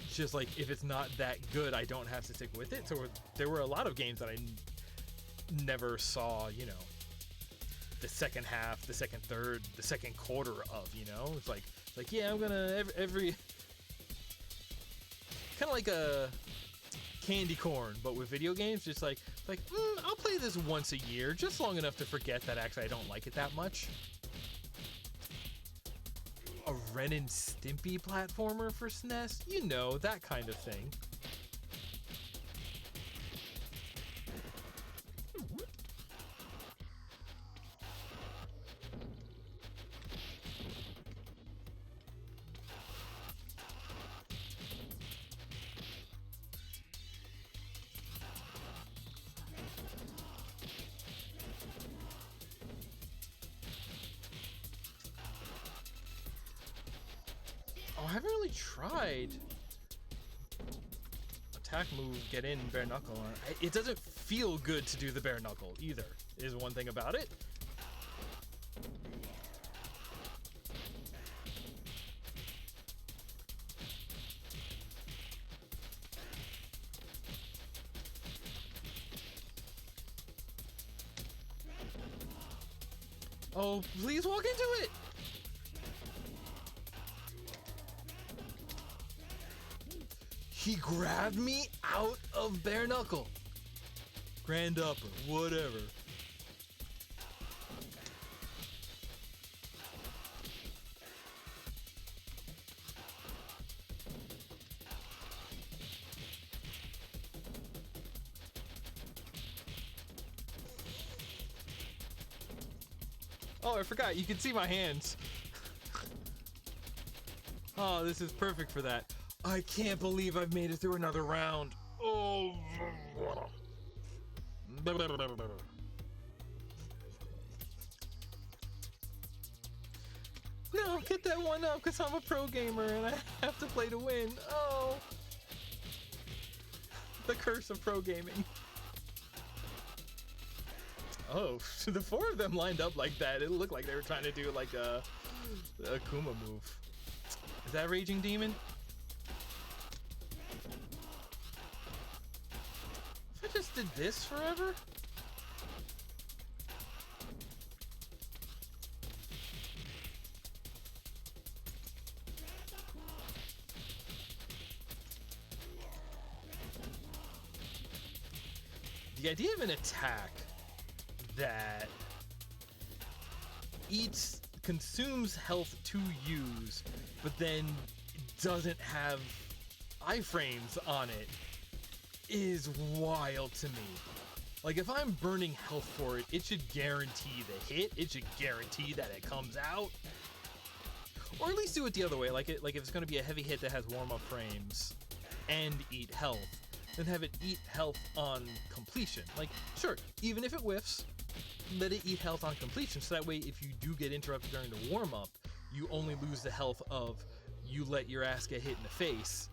It's just like, if it's not that good, I don't have to stick with it. So there were a lot of games that I never saw, the second half, the second third, the second quarter of, It's like yeah, I'm gonna every kind of like a candy corn, but with video games. Just like I'll play this once a year, just long enough to forget that actually I don't like it that much. A Ren and Stimpy platformer for SNES, that kind of thing. I haven't really tried attack move get in bare knuckle. It doesn't feel good to do the bare knuckle either, is one thing about it. Oh, please walk into it! He grabbed me out of bare knuckle. Grand upper, whatever. Oh, I forgot, you can see my hands. Oh, this is perfect for that. I can't believe I've made it through another round. Oh. No, get that one up because I'm a pro gamer and I have to play to win. Oh. The curse of pro gaming. Oh, the four of them lined up like that. It looked like they were trying to do like a Kuma move. Is that Raging Demon? If I just did this forever? The idea of an attack that consumes health to use, but then doesn't have iframes on it is wild to me. Like, if I'm burning health for it, it should guarantee the hit. It should guarantee that it comes out. Or at least do it the other way. Like if it's going to be a heavy hit that has warm-up frames and eat health, then have it eat health on completion. Like, sure, even if it whiffs, let it eat health on completion, so that way if you do get interrupted during the warm-up, you only lose the health of you let your ass get hit in the face,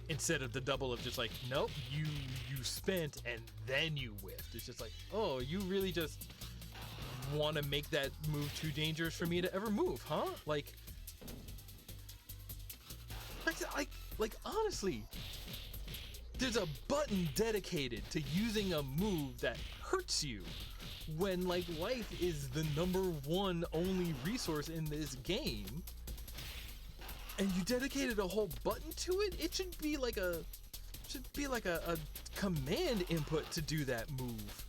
instead of the double of just like, nope, you spent and then you whiffed. It's just like, oh, you really just want to make that move too dangerous for me to ever move, huh? Like honestly, there's a button dedicated to using a move that hurts you when, like, life is the #1 only resource in this game, and you dedicated a whole button to it. It should be like a command input to do that move.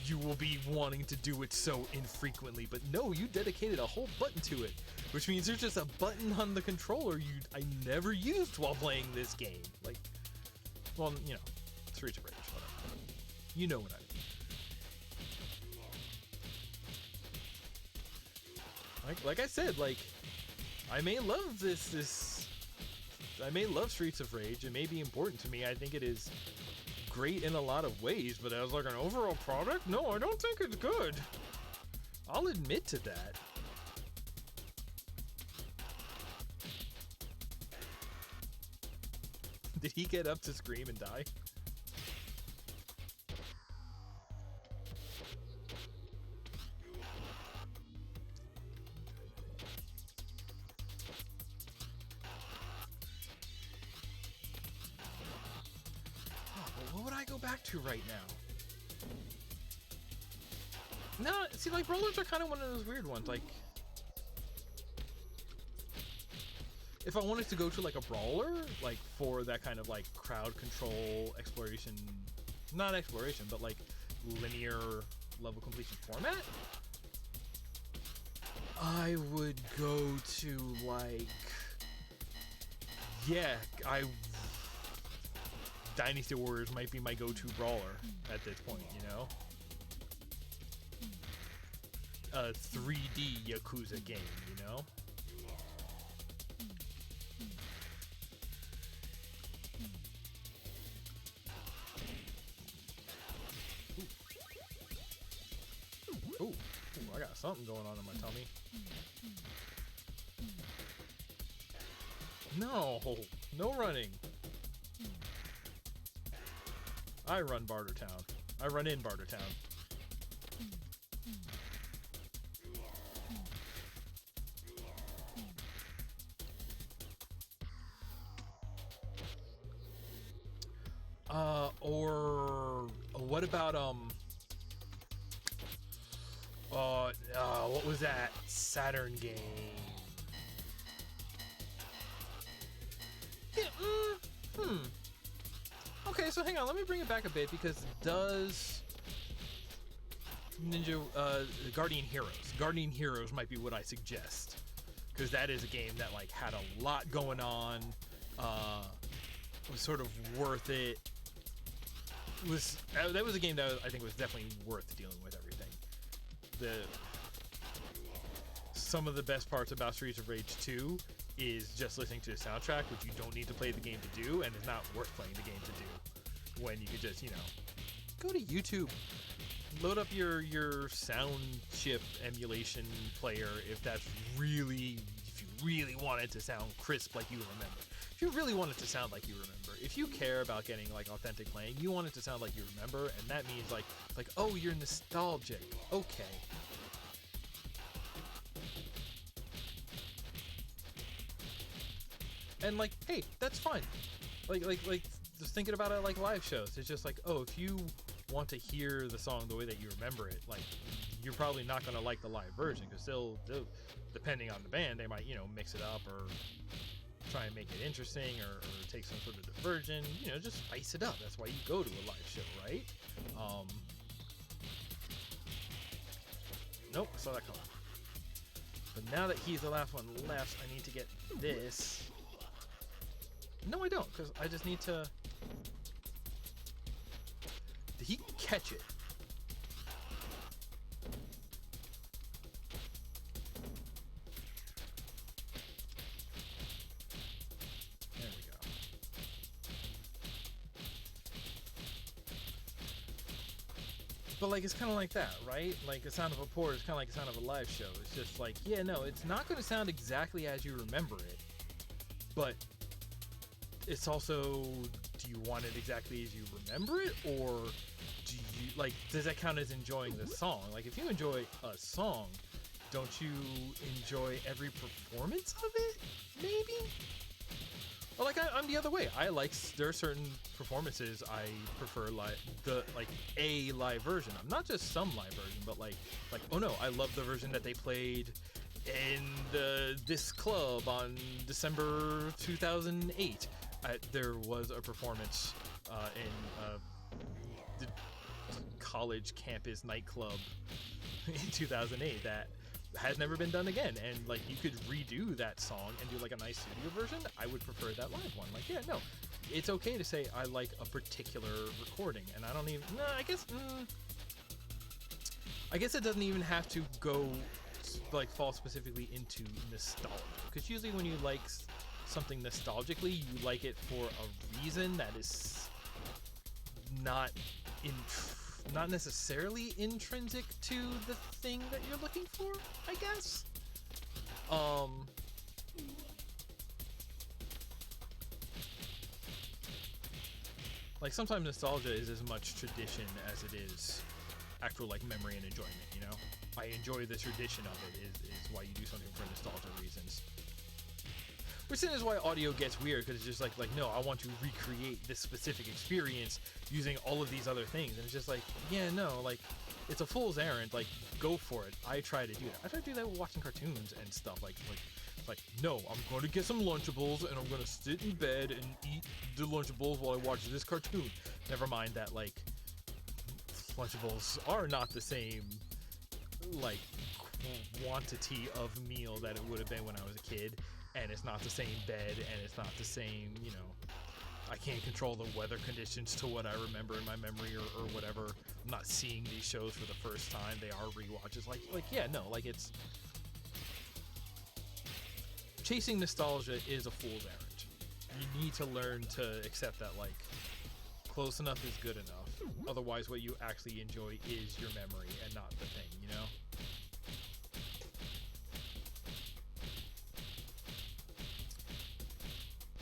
You will be wanting to do it so infrequently, but no, you dedicated a whole button to it, which means there's just a button on the controller I never used while playing this game. Like, well, you know, Streets of Rage, whatever. You know what I mean. Like I said, like, I may love I may love Streets of Rage. It may be important to me. I think it is great in a lot of ways, but as like an overall product, no, I don't think it's good. I'll admit to that. Did he get up to scream and die? What would I go back to right now? No, see, like, brawlers are kind of one of those weird ones. Like, if I wanted to go to like a brawler, like for that kind of like crowd control exploration, not exploration, but like linear level completion format, I would go to like, yeah, Dynasty Warriors might be my go-to brawler at this point, you know? A 3D Yakuza game, you know? Ooh, I got something going on in my tummy. No running. I run Bartertown. I run in Bartertown. Or what about what was that Saturn game? Yeah, Okay, so hang on, let me bring it back a bit because does Ninja Guardian Heroes might be what I suggest, because that is a game that like had a lot going on, was sort of worth it. That was a game that I think was definitely worth dealing with everything. Some of the best parts about Streets of Rage 2 is just listening to the soundtrack, which you don't need to play the game to do, and it's not worth playing the game to do. When you could just, go to YouTube, load up your sound chip emulation player if you really want it to sound crisp like you remember. If you really want it to sound like you remember. If you care about getting like authentic playing, you want it to sound like you remember, and that means like oh, you're nostalgic. Okay. And like, hey, that's fine. Like just thinking about it like live shows. It's just like, oh, if you want to hear the song the way that you remember it, like you're probably not going to like the live version, because they'll depending on the band, they might mix it up or try and make it interesting, or take some sort of diversion, just spice it up. That's why you go to a live show, right? Nope, I saw that coming. But now that he's the last one left, I need to get this. No, I don't, because I just need to... Did he catch it? There we go. But like, it's kind of like that, right? Like, the sound of a port is kind of like the sound of a live show. It's just like, yeah, no, it's not going to sound exactly as you remember it, but it's also, do you want it exactly as you remember it, or do you, like, does that count as enjoying the song? Like, if you enjoy a song, don't you enjoy every performance of it, maybe? Well, like, I'm the other way. There are certain performances I prefer, a live version. I'm not just some live version, but like, oh no, I love the version that they played in this club on December 2008. There was a performance in the college campus nightclub in 2008 that has never been done again, and like, you could redo that song and do like a nice studio version. I would prefer that live one. Like, yeah, no, it's okay to say I like a particular recording, and I don't even, no, I guess it doesn't even have to go like fall specifically into nostalgia, because usually when you like something nostalgically, you like it for a reason that is not necessarily intrinsic to the thing that you're looking for, I guess. Like, sometimes nostalgia is as much tradition as it is actual like memory and enjoyment, I enjoy the tradition of it is why you do something for nostalgia reasons. Which then is why audio gets weird, because it's just like no, I want to recreate this specific experience using all of these other things, and it's just like, yeah, no, like, it's a fool's errand. Like, go for it. I try to do that. I try to do that with watching cartoons and stuff. Like no, I'm going to get some Lunchables and I'm going to sit in bed and eat the Lunchables while I watch this cartoon. Never mind that, like, Lunchables are not the same, like, quantity of meal that it would have been when I was a kid, and it's not the same bed, and it's not the same, I can't control the weather conditions to what I remember in my memory or whatever. I'm not seeing these shows for the first time. They are rewatches. Like, yeah, no, like, it's... Chasing nostalgia is a fool's errand. You need to learn to accept that, like, close enough is good enough. Otherwise, what you actually enjoy is your memory and not the thing,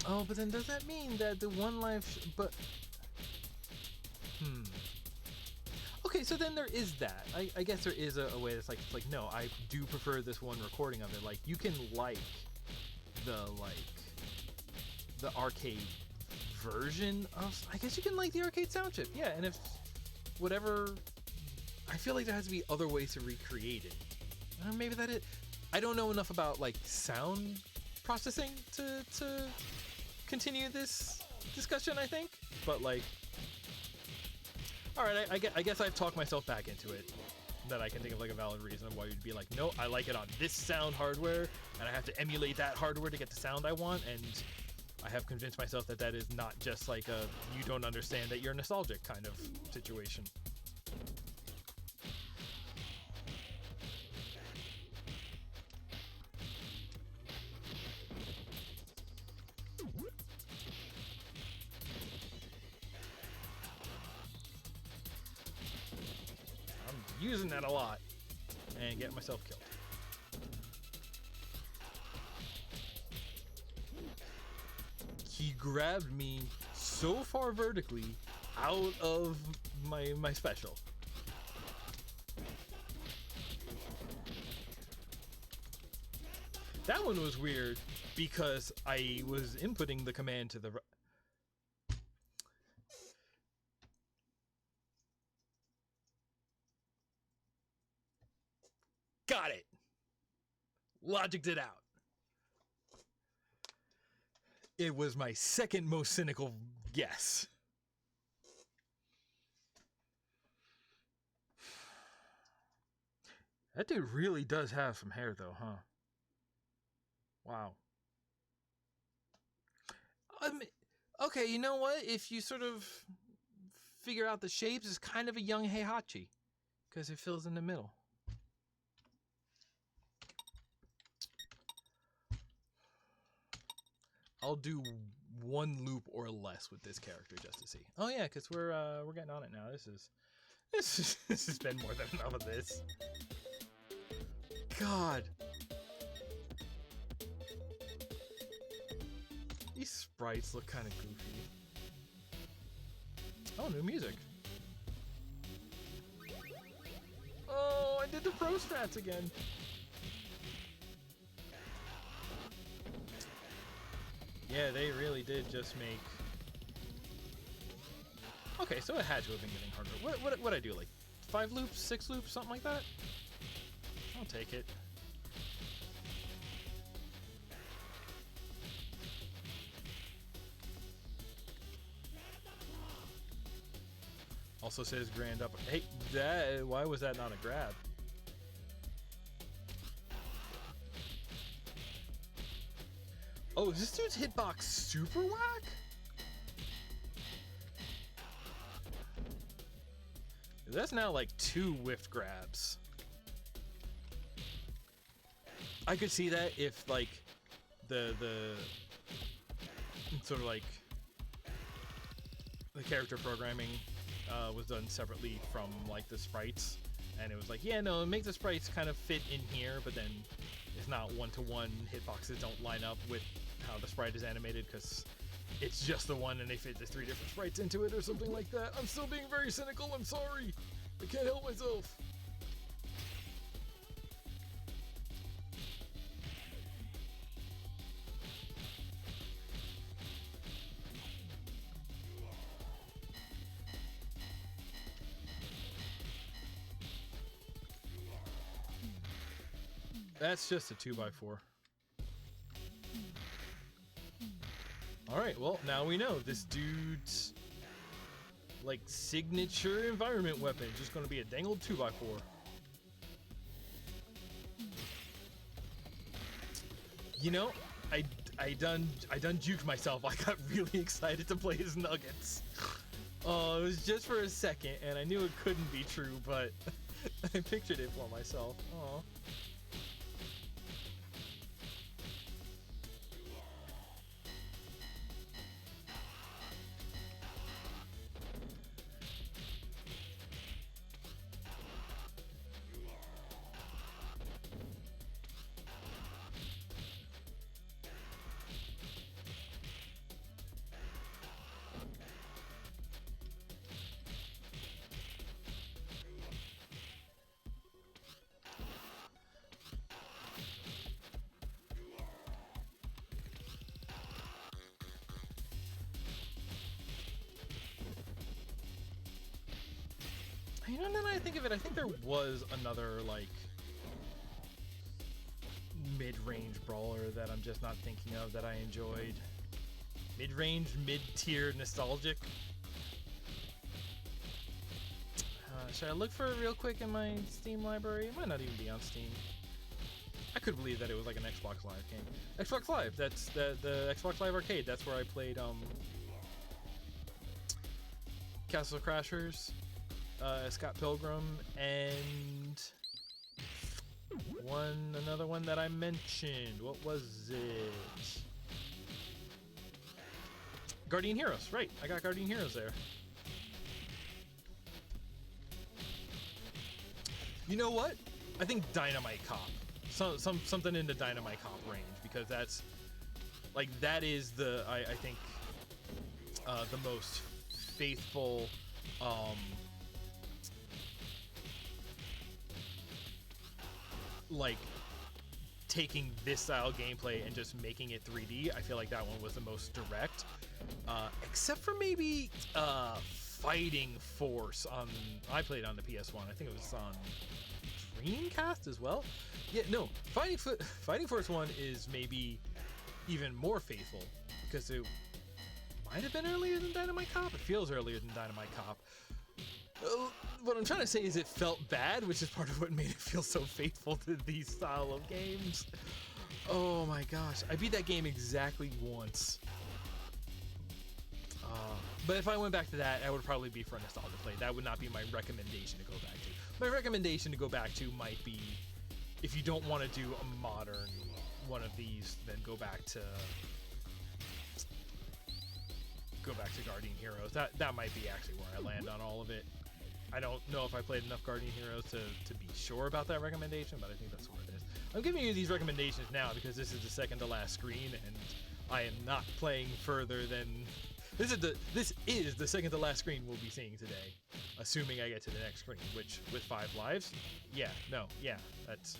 Oh, but then does that mean that the one live... but... Hmm. Okay, so then there is that. I guess there is a way that's like, it's like, no, I do prefer this one recording of it. Like, you can the the arcade version of, I guess you can like the arcade sound chip. Yeah, and if whatever, I feel like there has to be other ways to recreate it. Maybe that it. I don't know enough about like sound processing to continue this discussion, I think, but like, all right, I guess I've talked myself back into it, that I can think of like a valid reason of why you'd be like, no, I like it on this sound hardware, and I have to emulate that hardware to get the sound I want, and I have convinced myself that that is not just like a you don't understand that you're nostalgic kind of situation. I'm using that a lot and getting myself killed. He grabbed me so far vertically out of my special. That one was weird because I was inputting the command to the got it. Logicked it out. It was my second most cynical guess. That dude really does have some hair though, huh? Wow. Okay, you know what? If you sort of figure out the shapes, it's kind of a young Heihachi because it fills in the middle. I'll do one loop or less with this character just to see. Oh yeah, because we're getting on it now. This has been more than enough of this. God. These sprites look kind of goofy. Oh, new music. Oh, I did the pro strats again. Yeah, they really did just make... Okay, so it had to have been getting harder. What'd I do, like 5 loops, 6 loops, something like that? I'll take it. Also says grand up. Hey, why was that not a grab? Oh, is this dude's hitbox super whack? That's now like 2 whiffed grabs. I could see that if like the sort of like the character programming was done separately from like the sprites, and it was like, yeah, no, make the sprites kind of fit in here, but then it's not one-to-one. Hitboxes don't line up with how the sprite is animated because it's just the one and they fit the 3 different sprites into it or something like that. I'm still being very cynical, I'm sorry. I can't help myself. That's just a 2x4. Alright, well, now we know. This dude's, like, signature environment weapon is just going to be a dang old 2x4. You know, I done juked myself. I got really excited to play his nuggets. Oh, it was just for a second, and I knew it couldn't be true, but I pictured it for myself. Aw. You know, now that I think of it, I think there was another, like, mid-range brawler that I'm just not thinking of that I enjoyed. Mid-range, mid-tier, nostalgic. Should I look for it real quick in my Steam library? It might not even be on Steam. I could believe that it was like an Xbox Live game. Xbox Live, that's the Xbox Live Arcade. That's where I played Castle Crashers, Scott Pilgrim, and another one that I mentioned. What was it? Guardian Heroes, right? I got Guardian Heroes there. You know what? I think Dynamite Cop. Something in the Dynamite Cop range, because that's like that is the I think the most faithful like taking this style gameplay and just making it 3D. I feel like that one was the most direct, except for maybe Fighting Force on I played on the PS1. I think it was on Dreamcast as well. Yeah, no, Fighting Force 1 is maybe even more faithful, because it might have been earlier than Dynamite Cop. It feels earlier than Dynamite Cop. What I'm trying to say is it felt bad, which is part of what made it feel so faithful to these style of games. Oh my gosh, I beat that game exactly once. But if I went back to that, I would probably be for a nostalgia play. That would not be my recommendation to go back to. My recommendation to go back to might be, if you don't want to do a modern one of these, then go back to Guardian Heroes. That might be actually where I land on all of it. I don't know if I played enough Guardian Heroes to be sure about that recommendation, but I think that's what it is. I'm giving you these recommendations now because this is the second to last screen, and I am not playing further than this is the second to last screen we'll be seeing today, assuming I get to the next screen, which with 5 lives, that's.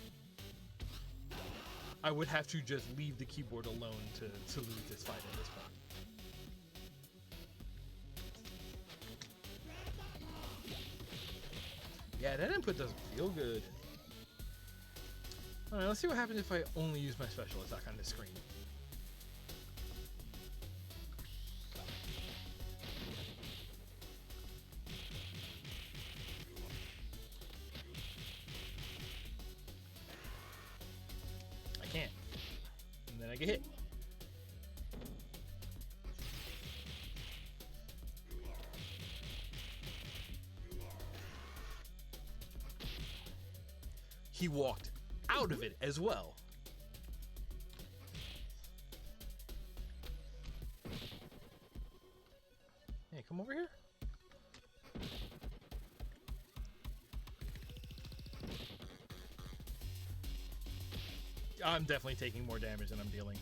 I would have to just leave the keyboard alone to lose this fight at this point. Yeah, that input doesn't feel good. Alright, let's see what happens if I only use my special attack on this screen. I can't. And then I get hit. He walked out of it as well. Hey, come over here. I'm definitely taking more damage than I'm dealing.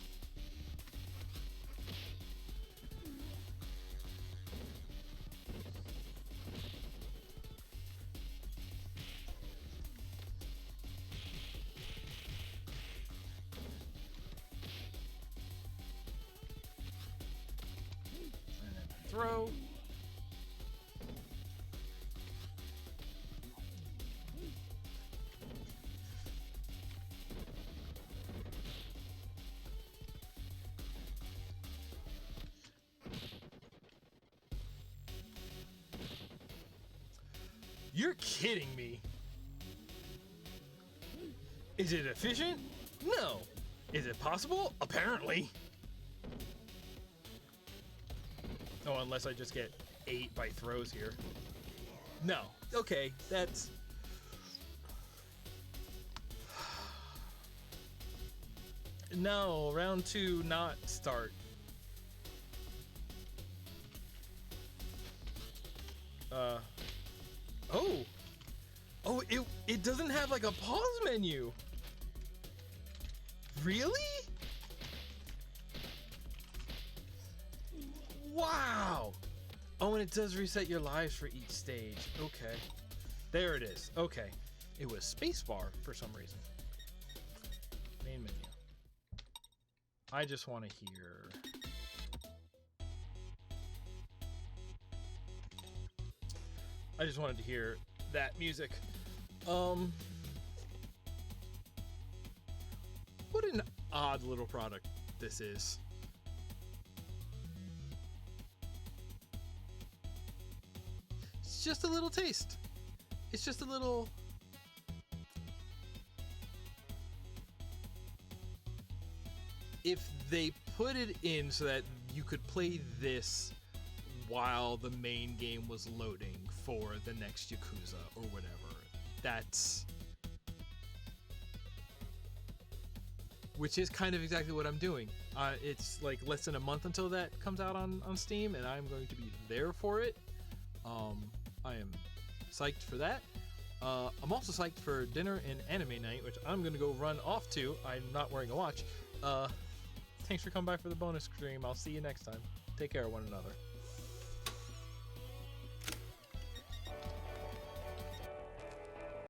Throw. You're kidding me. Is it efficient? No. Is it possible? Apparently. Oh, unless I just get 8 by throws here. No. Okay, that's... No, round 2, not start. Oh! Oh, it doesn't have like a pause menu! Really? Wow! Oh, and it does reset your lives for each stage. Okay. There it is. Okay. It was spacebar for some reason. Main menu. I just want to hear... I just wanted to hear that music. What an odd little product this is. It's just a little taste. It's just a little... If they put it in so that you could play this while the main game was loading for the next Yakuza or whatever, that's... Which is kind of exactly what I'm doing. It's like less than a month until that comes out on Steam, and I'm going to be there for it. I am psyched for that. I'm also psyched for dinner and anime night, which I'm going to go run off to. I'm not wearing a watch. Thanks for coming by for the bonus stream. I'll see you next time. Take care of one another.